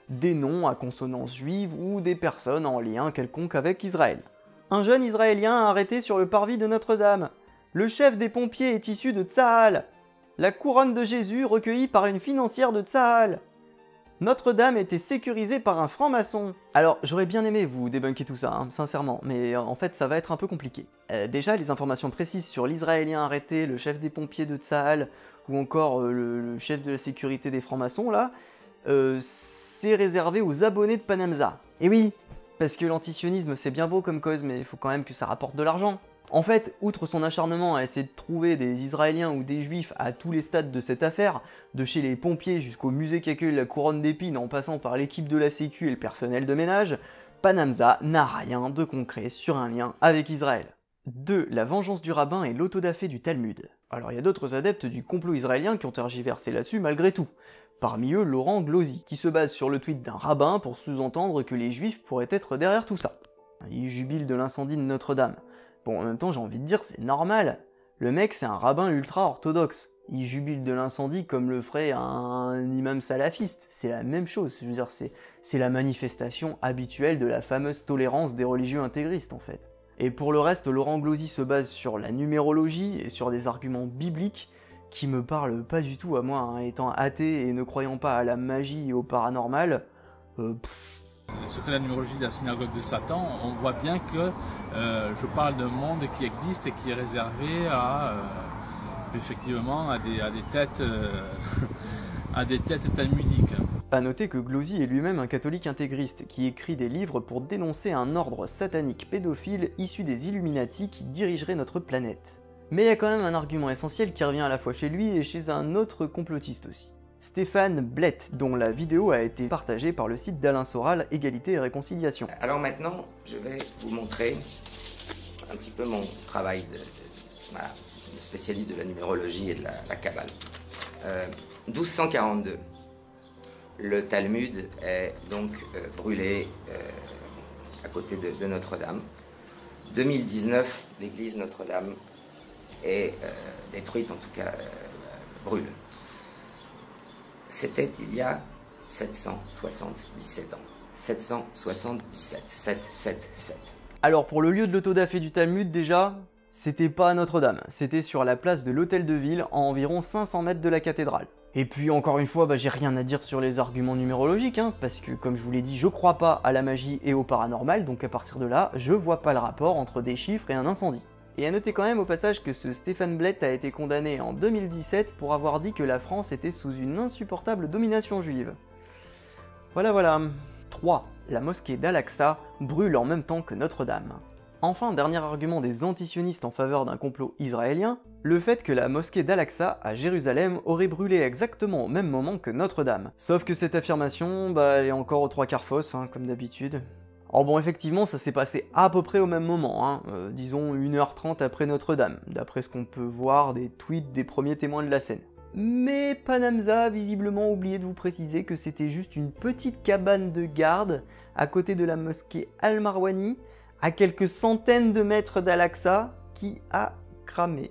Speaker 1: des noms à consonance juive ou des personnes en lien quelconque avec Israël. Un jeune Israélien arrêté sur le parvis de Notre-Dame. Le chef des pompiers est issu de Tsahal. La couronne de Jésus recueillie par une financière de Tsahal. Notre-Dame était sécurisée par un franc-maçon. Alors, j'aurais bien aimé vous débunker tout ça, hein, sincèrement, mais en fait ça va être un peu compliqué. Déjà, les informations précises sur l'Israélien arrêté, le chef des pompiers de Tsahal, ou encore le chef de la sécurité des francs-maçons, là, c'est réservé aux abonnés de Panhamza. Et oui, parce que l'antisionisme c'est bien beau comme cause, mais il faut quand même que ça rapporte de l'argent. En fait, outre son acharnement à essayer de trouver des Israéliens ou des Juifs à tous les stades de cette affaire, de chez les pompiers jusqu'au musée qui accueille la couronne d'épines en passant par l'équipe de la sécu et le personnel de ménage, Panhamza n'a rien de concret sur un lien avec Israël. 2. La vengeance du rabbin et l'autodafé du Talmud. Alors il y a d'autres adeptes du complot israélien qui ont tergiversé là-dessus malgré tout. Parmi eux, Laurent Glosy, qui se base sur le tweet d'un rabbin pour sous-entendre que les juifs pourraient être derrière tout ça. Il jubile de l'incendie de Notre-Dame. Bon, en même temps, j'ai envie de dire, c'est normal. Le mec, c'est un rabbin ultra-orthodoxe. Il jubile de l'incendie comme le ferait un imam salafiste. C'est la même chose, je veux dire, c'est la manifestation habituelle de la fameuse tolérance des religieux intégristes, en fait. Et pour le reste, Laurent Glosy se base sur la numérologie et sur des arguments bibliques qui me parlent pas du tout à moi, hein, étant athée et ne croyant pas à la magie et au paranormal.
Speaker 16: Le secret de la numérologie de la synagogue de Satan, on voit bien que je parle d'un monde qui existe et qui est réservé à effectivement à des têtes à des têtes talmudiques.
Speaker 1: A noter que Glosy est lui-même un catholique intégriste qui écrit des livres pour dénoncer un ordre satanique pédophile issu des Illuminati qui dirigerait notre planète. Mais il y a quand même un argument essentiel qui revient à la fois chez lui et chez un autre complotiste aussi. Stéphane Blett, dont la vidéo a été partagée par le site d'Alain Soral, Égalité et Réconciliation.
Speaker 17: Alors maintenant, je vais vous montrer un petit peu mon travail de spécialiste de la numérologie et de la Kabbale. 1242. Le Talmud est donc brûlé à côté de Notre-Dame. 2019, l'église Notre-Dame est détruite, en tout cas brûle. C'était il y a 777 ans. 777. 777.
Speaker 1: Alors pour le lieu de l'autodafé du Talmud déjà, c'était pas à Notre-Dame, c'était sur la place de l'Hôtel de Ville, à environ 500 mètres de la cathédrale. Et puis encore une fois, j'ai rien à dire sur les arguments numérologiques, parce que comme je vous l'ai dit, je crois pas à la magie et au paranormal, donc à partir de là, je vois pas le rapport entre des chiffres et un incendie. Et à noter quand même au passage que ce Stéphane Blett a été condamné en 2017 pour avoir dit que la France était sous une insupportable domination juive. Voilà. 3. La mosquée d'Al-Aqsa brûle en même temps que Notre-Dame. Enfin, dernier argument des antisionistes en faveur d'un complot israélien, le fait que la mosquée d'Al-Aqsa à Jérusalem aurait brûlé exactement au même moment que Notre-Dame. Sauf que cette affirmation, elle est encore aux 3/4 fausse, comme d'habitude. Or bon, effectivement, ça s'est passé à peu près au même moment, disons 1h30 après Notre-Dame, d'après ce qu'on peut voir des tweets des premiers témoins de la scène. Mais Panamza a visiblement oublié de vous préciser que c'était juste une petite cabane de garde à côté de la mosquée Al-Marwani, à quelques centaines de mètres d'Al-Aqsa, qui a cramé.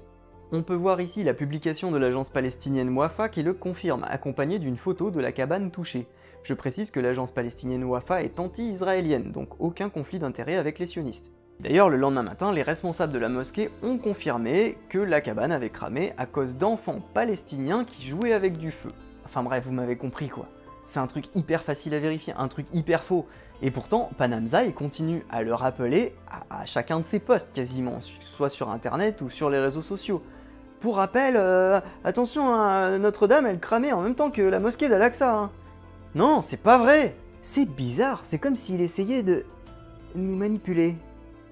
Speaker 1: On peut voir ici la publication de l'agence palestinienne Wafa qui le confirme, accompagnée d'une photo de la cabane touchée. Je précise que l'agence palestinienne Wafa est anti-israélienne, donc aucun conflit d'intérêt avec les sionistes. D'ailleurs, le lendemain matin, les responsables de la mosquée ont confirmé que la cabane avait cramé à cause d'enfants palestiniens qui jouaient avec du feu. Enfin bref, vous m'avez compris quoi. C'est un truc hyper facile à vérifier, un truc hyper faux. Et pourtant, Panamza continue à le rappeler à chacun de ses posts quasiment, soit sur internet ou sur les réseaux sociaux. Pour rappel, attention, Notre-Dame elle cramait en même temps que la mosquée d'Al-Aqsa. Non, c'est pas vrai. C'est bizarre, c'est comme s'il essayait de nous manipuler.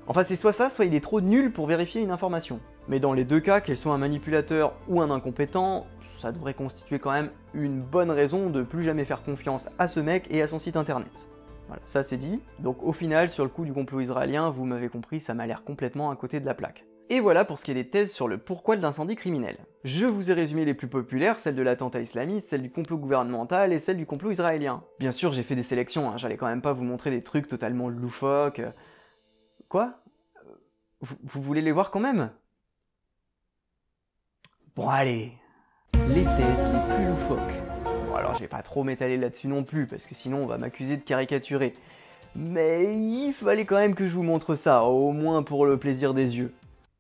Speaker 1: Enfin c'est soit ça, soit il est trop nul pour vérifier une information. Mais dans les deux cas, qu'il soit un manipulateur ou un incompétent, ça devrait constituer quand même une bonne raison de plus jamais faire confiance à ce mec et à son site internet. Voilà, ça c'est dit. Donc au final, sur le coup du complot israélien, vous m'avez compris, ça m'a l'air complètement à côté de la plaque. Et voilà pour ce qui est des thèses sur le pourquoi de l'incendie criminel. Je vous ai résumé les plus populaires, celle de l'attentat islamiste, celle du complot gouvernemental et celle du complot israélien. Bien sûr, j'ai fait des sélections, j'allais quand même pas vous montrer des trucs totalement loufoques. Quoi ? Vous voulez les voir quand même ? Bon allez.
Speaker 10: Les thèses les plus loufoques.
Speaker 1: Bon alors je vais pas trop m'étaler là-dessus non plus, parce que sinon on va m'accuser de caricaturer. Mais il fallait quand même que je vous montre ça, au moins pour le plaisir des yeux.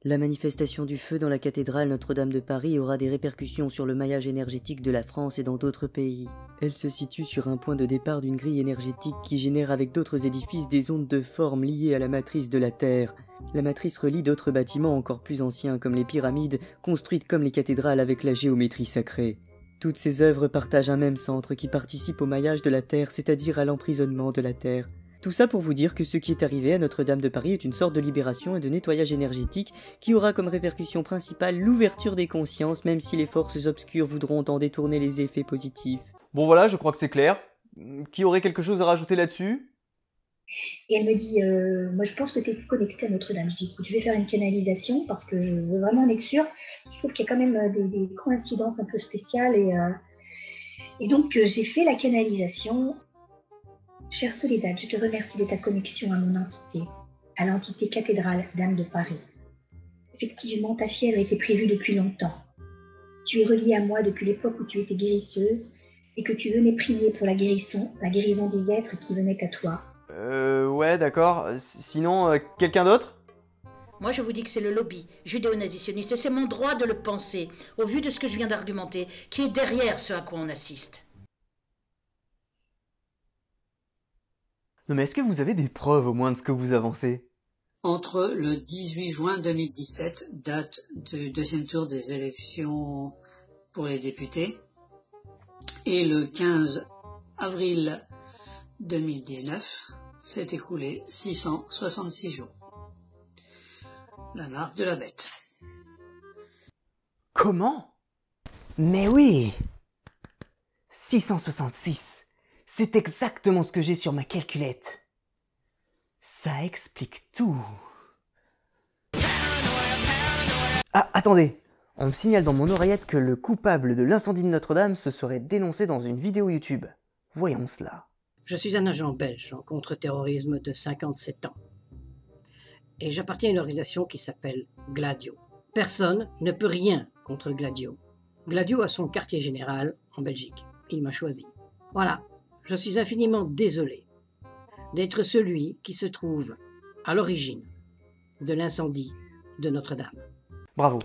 Speaker 18: La manifestation du feu dans la cathédrale Notre-Dame de Paris aura des répercussions sur le maillage énergétique de la France et dans d'autres pays. Elle se situe sur un point de départ d'une grille énergétique qui génère avec d'autres édifices des ondes de forme liées à la matrice de la Terre. La matrice relie d'autres bâtiments encore plus anciens comme les pyramides, construites comme les cathédrales avec la géométrie sacrée. Toutes ces œuvres partagent un même centre qui participe au maillage de la Terre, c'est-à-dire à l'emprisonnement de la Terre. Tout ça pour vous dire que ce qui est arrivé à Notre-Dame de Paris est une sorte de libération et de nettoyage énergétique qui aura comme répercussion principale l'ouverture des consciences, même si les forces obscures voudront en détourner les effets positifs.
Speaker 1: Bon voilà, je crois que c'est clair. Qui aurait quelque chose à rajouter là-dessus ?
Speaker 19: Et elle me dit, moi je pense que tu es connecté à Notre-Dame. Je dis, écoute, je vais faire une canalisation parce que je veux vraiment en être sûre. Je trouve qu'il y a quand même des coïncidences un peu spéciales. Et donc j'ai fait la canalisation. Chère Soledad, je te remercie de ta connexion à mon entité, à l'entité cathédrale Dame de Paris. Effectivement, ta fièvre était prévue depuis longtemps. Tu es reliée à moi depuis l'époque où tu étais guérisseuse et que tu venais prier pour la guérison des êtres qui venaient à toi.
Speaker 1: Ouais, d'accord. Sinon, quelqu'un d'autre ?
Speaker 20: Moi, je vous dis que c'est le lobby judéo-nazitionniste, et c'est mon droit de le penser, au vu de ce que je viens d'argumenter, qui est derrière ce à quoi on assiste.
Speaker 1: Non mais est-ce que vous avez des preuves au moins de ce que vous avancez ?
Speaker 21: Entre le 18 juin 2017, date du deuxième tour des élections pour les députés, et le 15 avril 2019, s'est écoulé 666 jours. La marque de la bête.
Speaker 1: Comment ? Mais oui ! 666 ! C'est exactement ce que j'ai sur ma calculette. Ça explique tout. Ah, attendez. On me signale dans mon oreillette que le coupable de l'incendie de Notre-Dame se serait dénoncé dans une vidéo YouTube. Voyons cela.
Speaker 2: Je suis un agent belge en contre-terrorisme de 57 ans. Et j'appartiens à une organisation qui s'appelle Gladio. Personne ne peut rien contre Gladio. Gladio a son quartier général en Belgique. Il m'a choisi. Voilà, je suis infiniment désolé d'être celui qui se trouve à l'origine de l'incendie de Notre-Dame.
Speaker 1: Bravo.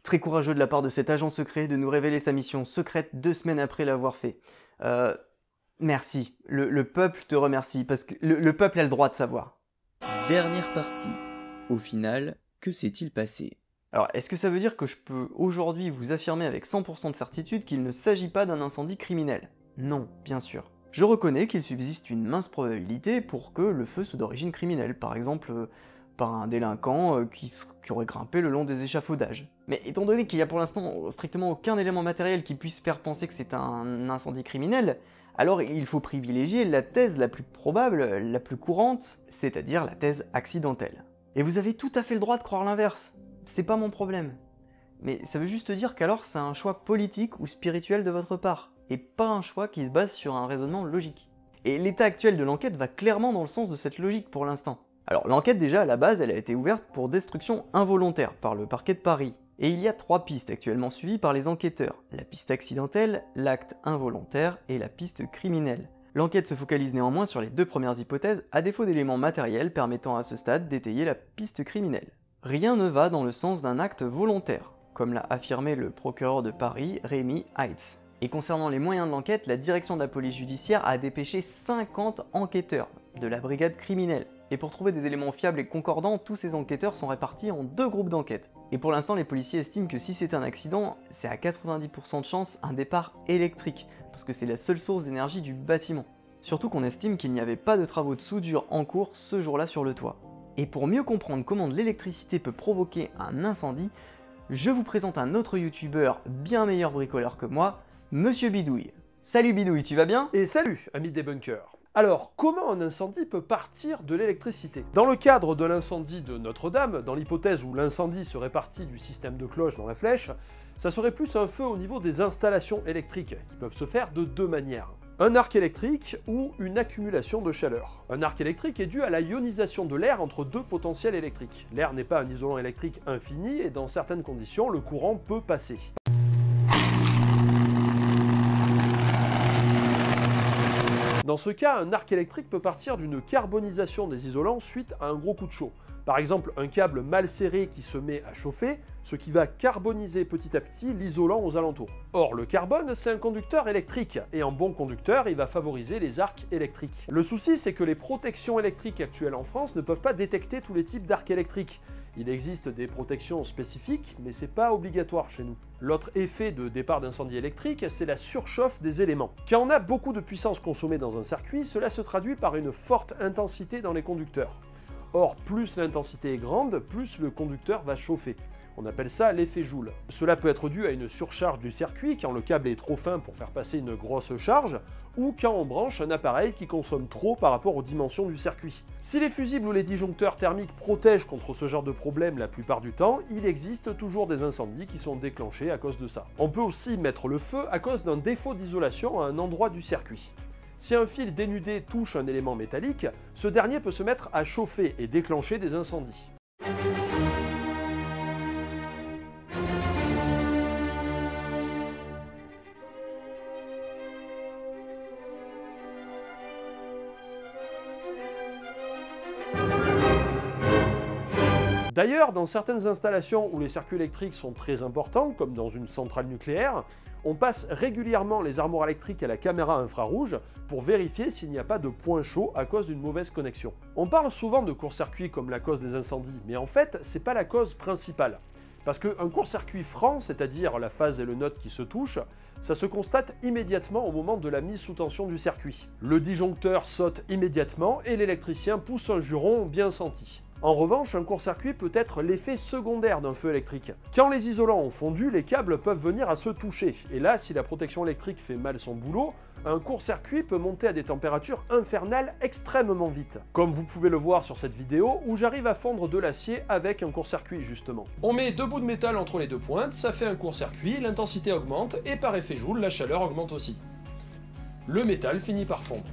Speaker 1: Très courageux de la part de cet agent secret de nous révéler sa mission secrète 2 semaines après l'avoir fait. Merci. Le peuple te remercie, parce que le peuple a le droit de savoir.
Speaker 10: Dernière partie. Au final, que s'est-il passé?
Speaker 1: Alors, est-ce que ça veut dire que je peux aujourd'hui vous affirmer avec 100% de certitude qu'il ne s'agit pas d'un incendie criminel? Non, bien sûr. Je reconnais qu'il subsiste une mince probabilité pour que le feu soit d'origine criminelle, par exemple par un délinquant qui aurait grimpé le long des échafaudages. Mais étant donné qu'il n'y a pour l'instant strictement aucun élément matériel qui puisse faire penser que c'est un incendie criminel, alors il faut privilégier la thèse la plus probable, la plus courante, c'est-à-dire la thèse accidentelle. Et vous avez tout à fait le droit de croire l'inverse, c'est pas mon problème. Mais ça veut juste dire qu'alors c'est un choix politique ou spirituel de votre part, et pas un choix qui se base sur un raisonnement logique. Et l'état actuel de l'enquête va clairement dans le sens de cette logique pour l'instant. Alors l'enquête déjà à la base elle a été ouverte pour destruction involontaire par le parquet de Paris. Et il y a 3 pistes actuellement suivies par les enquêteurs, la piste accidentelle, l'acte involontaire et la piste criminelle. L'enquête se focalise néanmoins sur les 2 premières hypothèses, à défaut d'éléments matériels permettant à ce stade d'étayer la piste criminelle. Rien ne va dans le sens d'un acte volontaire, comme l'a affirmé le procureur de Paris, Rémi Heitz. Et concernant les moyens de l'enquête, la direction de la police judiciaire a dépêché 50 enquêteurs de la brigade criminelle. Et pour trouver des éléments fiables et concordants, tous ces enquêteurs sont répartis en 2 groupes d'enquête. Et pour l'instant, les policiers estiment que si c'est un accident, c'est à 90% de chance un départ électrique, parce que c'est la seule source d'énergie du bâtiment. Surtout qu'on estime qu'il n'y avait pas de travaux de soudure en cours ce jour-là sur le toit. Et pour mieux comprendre comment de l'électricité peut provoquer un incendie, je vous présente un autre youtubeur bien meilleur bricoleur que moi, Monsieur Bidouille. Salut Bidouille, tu vas bien?
Speaker 22: Et salut, amis débunkers. Alors, comment un incendie peut partir de l'électricité? Dans le cadre de l'incendie de Notre-Dame, dans l'hypothèse où l'incendie serait parti du système de cloche dans la flèche, ça serait plus un feu au niveau des installations électriques, qui peuvent se faire de 2 manières. Un arc électrique ou une accumulation de chaleur. Un arc électrique est dû à la ionisation de l'air entre 2 potentiels électriques. L'air n'est pas un isolant électrique infini et dans certaines conditions, le courant peut passer. Dans ce cas, un arc électrique peut partir d'une carbonisation des isolants suite à un gros coup de chaud. Par exemple, un câble mal serré qui se met à chauffer, ce qui va carboniser petit à petit l'isolant aux alentours. Or, le carbone, c'est un conducteur électrique, et en bon conducteur, il va favoriser les arcs électriques. Le souci, c'est que les protections électriques actuelles en France ne peuvent pas détecter tous les types d'arcs électriques. Il existe des protections spécifiques, mais c'est pas obligatoire chez nous. L'autre effet de départ d'incendie électrique, c'est la surchauffe des éléments. Quand on a beaucoup de puissance consommée dans un circuit, cela se traduit par une forte intensité dans les conducteurs. Or, plus l'intensité est grande, plus le conducteur va chauffer. On appelle ça l'effet Joule. Cela peut être dû à une surcharge du circuit quand le câble est trop fin pour faire passer une grosse charge, ou quand on branche un appareil qui consomme trop par rapport aux dimensions du circuit. Si les fusibles ou les disjoncteurs thermiques protègent contre ce genre de problème la plupart du temps, il existe toujours des incendies qui sont déclenchés à cause de ça. On peut aussi mettre le feu à cause d'un défaut d'isolation à un endroit du circuit. Si un fil dénudé touche un élément métallique, ce dernier peut se mettre à chauffer et déclencher des incendies. D'ailleurs, dans certaines installations où les circuits électriques sont très importants, comme dans une centrale nucléaire, on passe régulièrement les armoires électriques à la caméra infrarouge pour vérifier s'il n'y a pas de point chaud à cause d'une mauvaise connexion. On parle souvent de court-circuit comme la cause des incendies, mais en fait, c'est pas la cause principale. Parce qu'un court-circuit franc, c'est-à-dire la phase et le node qui se touchent, ça se constate immédiatement au moment de la mise sous tension du circuit. Le disjoncteur saute immédiatement et l'électricien pousse un juron bien senti. En revanche, un court-circuit peut être l'effet secondaire d'un feu électrique. Quand les isolants ont fondu, les câbles peuvent venir à se toucher. Et là, si la protection électrique fait mal son boulot, un court-circuit peut monter à des températures infernales extrêmement vite. Comme vous pouvez le voir sur cette vidéo, où j'arrive à fondre de l'acier avec un court-circuit justement. On met 2 bouts de métal entre les 2 pointes, ça fait un court-circuit, l'intensité augmente, et par effet Joule, la chaleur augmente aussi. Le métal finit par fondre.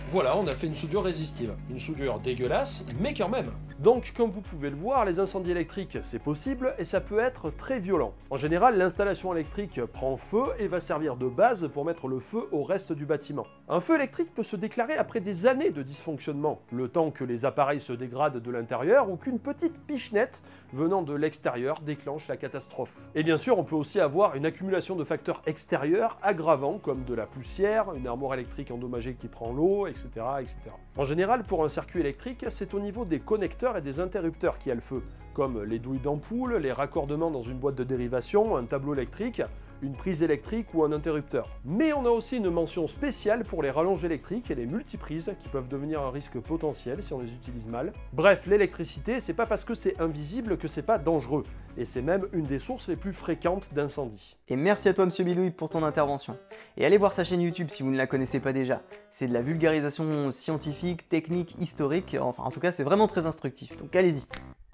Speaker 22: Voilà, on a fait une soudure résistive. Une soudure dégueulasse, mais quand même. Donc, comme vous pouvez le voir, les incendies électriques, c'est possible, et ça peut être très violent. En général, l'installation électrique prend feu et va servir de base pour mettre le feu au reste du bâtiment. Un feu électrique peut se déclarer après des années de dysfonctionnement, le temps que les appareils se dégradent de l'intérieur ou qu'une petite pichenette venant de l'extérieur déclenche la catastrophe. Et bien sûr, on peut aussi avoir une accumulation de facteurs extérieurs aggravants, comme de la poussière, une armoire électrique endommagée qui prend l'eau, etc., etc. En général, pour un circuit électrique, c'est au niveau des connecteurs et des interrupteurs qu'il y a le feu, comme les douilles d'ampoule, les raccordements dans une boîte de dérivation, un tableau électrique, une prise électrique ou un interrupteur. Mais on a aussi une mention spéciale pour les rallonges électriques et les multiprises, qui peuvent devenir un risque potentiel si on les utilise mal. Bref, l'électricité, c'est pas parce que c'est invisible que c'est pas dangereux, et c'est même une des sources les plus fréquentes d'incendie.
Speaker 1: Et merci à toi Monsieur Bidouille pour ton intervention. Et allez voir sa chaîne YouTube si vous ne la connaissez pas déjà. C'est de la vulgarisation scientifique, technique, historique, enfin en tout cas c'est vraiment très instructif, donc allez-y.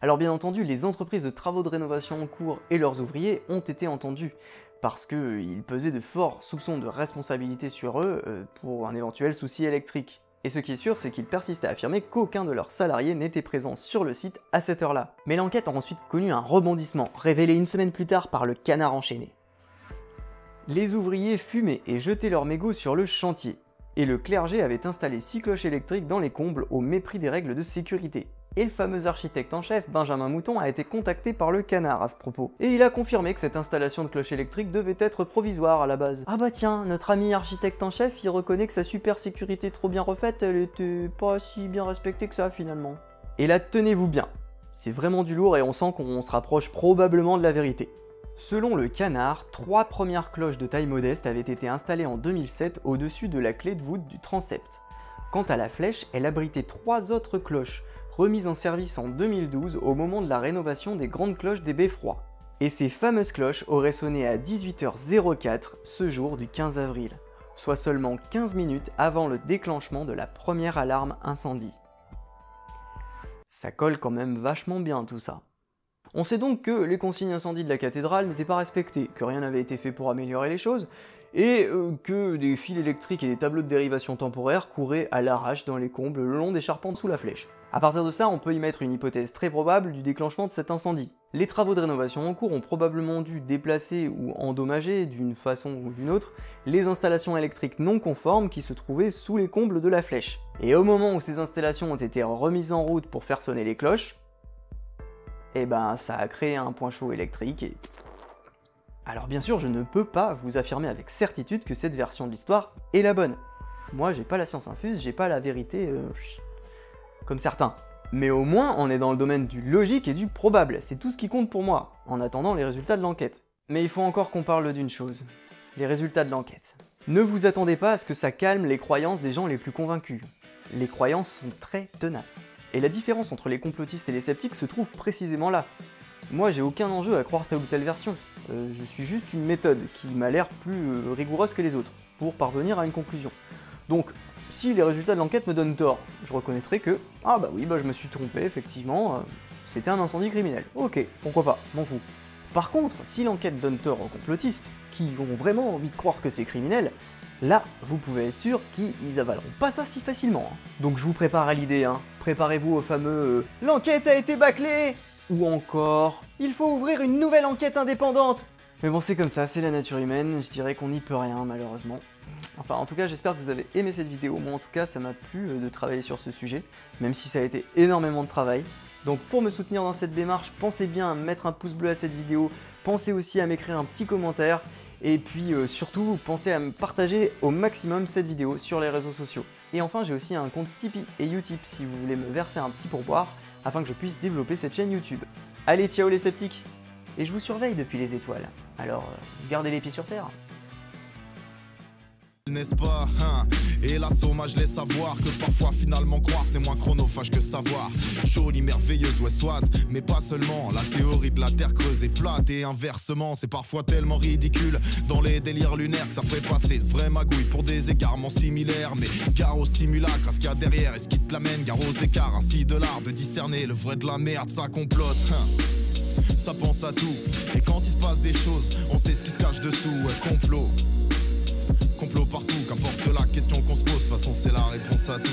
Speaker 1: Alors bien entendu, les entreprises de travaux de rénovation en cours et leurs ouvriers ont été entendus, parce qu'il pesait de forts soupçons de responsabilité sur eux pour un éventuel souci électrique. Et ce qui est sûr, c'est qu'ils persistent à affirmer qu'aucun de leurs salariés n'était présent sur le site à cette heure-là. Mais l'enquête a ensuite connu un rebondissement, révélé une semaine plus tard par le Canard enchaîné. Les ouvriers fumaient et jetaient leurs mégots sur le chantier, et le clergé avait installé 6 cloches électriques dans les combles au mépris des règles de sécurité. Et le fameux architecte en chef, Benjamin Mouton, a été contacté par le Canard à ce propos. Et il a confirmé que cette installation de cloches électriques devait être provisoire à la base. Ah bah tiens, notre ami architecte en chef, il reconnaît que sa super sécurité trop bien refaite, elle était pas si bien respectée que ça finalement. Et là, tenez-vous bien, c'est vraiment du lourd et on sent qu'on se rapproche probablement de la vérité. Selon le Canard, 3 premières cloches de taille modeste avaient été installées en 2007 au-dessus de la clé de voûte du transept. Quant à la flèche, elle abritait 3 autres cloches, remise en service en 2012 au moment de la rénovation des grandes cloches des beffrois. Et ces fameuses cloches auraient sonné à 18h04 ce jour du 15 avril, soit seulement 15 minutes avant le déclenchement de la première alarme incendie. Ça colle quand même vachement bien tout ça. On sait donc que les consignes incendie de la cathédrale n'étaient pas respectées, que rien n'avait été fait pour améliorer les choses, et que des fils électriques et des tableaux de dérivation temporaire couraient à l'arrache dans les combles le long des charpentes sous la flèche. A partir de ça, on peut y mettre une hypothèse très probable du déclenchement de cet incendie. Les travaux de rénovation en cours ont probablement dû déplacer ou endommager, d'une façon ou d'une autre, les installations électriques non conformes qui se trouvaient sous les combles de la flèche. Et au moment où ces installations ont été remises en route pour faire sonner les cloches, et ben ça a créé un point chaud électrique et... Alors bien sûr, je ne peux pas vous affirmer avec certitude que cette version de l'histoire est la bonne. Moi, j'ai pas la science infuse, j'ai pas la vérité comme certains. Mais au moins, on est dans le domaine du logique et du probable, c'est tout ce qui compte pour moi, en attendant les résultats de l'enquête. Mais il faut encore qu'on parle d'une chose, les résultats de l'enquête. Ne vous attendez pas à ce que ça calme les croyances des gens les plus convaincus. Les croyances sont très tenaces. Et la différence entre les complotistes et les sceptiques se trouve précisément là. Moi, j'ai aucun enjeu à croire telle ou telle version. Je suis juste une méthode qui m'a l'air plus rigoureuse que les autres, pour parvenir à une conclusion. Donc, si les résultats de l'enquête me donnent tort, je reconnaîtrai que, ah bah oui, bah je me suis trompé, effectivement, c'était un incendie criminel. Ok, pourquoi pas, m'en fous. Par contre, si l'enquête donne tort aux complotistes, qui ont vraiment envie de croire que c'est criminel, là, vous pouvez être sûr qu'ils avaleront pas ça si facilement. Donc je vous prépare à l'idée, hein. Préparez-vous au fameux « L'enquête a été bâclée !» ou encore « Il faut ouvrir une nouvelle enquête indépendante !» Mais bon, c'est comme ça, c'est la nature humaine, je dirais qu'on n'y peut rien, malheureusement. Enfin, en tout cas, j'espère que vous avez aimé cette vidéo. Moi, en tout cas, ça m'a plu de travailler sur ce sujet, même si ça a été énormément de travail. Donc pour me soutenir dans cette démarche, pensez bien à mettre un pouce bleu à cette vidéo, pensez aussi à m'écrire un petit commentaire, et puis surtout, pensez à me partager au maximum cette vidéo sur les réseaux sociaux. Et enfin, j'ai aussi un compte Tipeee et Utip si vous voulez me verser un petit pourboire, afin que je puisse développer cette chaîne YouTube. Allez, ciao les sceptiques! Et je vous surveille depuis les étoiles, alors gardez les pieds sur terre.
Speaker 3: N'est-ce pas hein? Et la sommage laisse savoir que parfois finalement croire c'est moins chronophage que savoir. Jolie, merveilleuse, ouais soit, mais pas seulement. La théorie de la terre creuse est plate et inversement. C'est parfois tellement ridicule dans les délires lunaires que ça ferait passer de vraies magouilles pour des égarements similaires. Mais gare au simulacre, à ce qu'il y a derrière et ce qui te l'amène, gare aux écarts. Ainsi de l'art de discerner le vrai de la merde, ça complote hein? Ça pense à tout. Et quand il se passe des choses, on sait ce qui se cache dessous, ouais, complot. Complot partout, qu'importe la question qu'on se pose, de toute façon c'est la réponse à tout.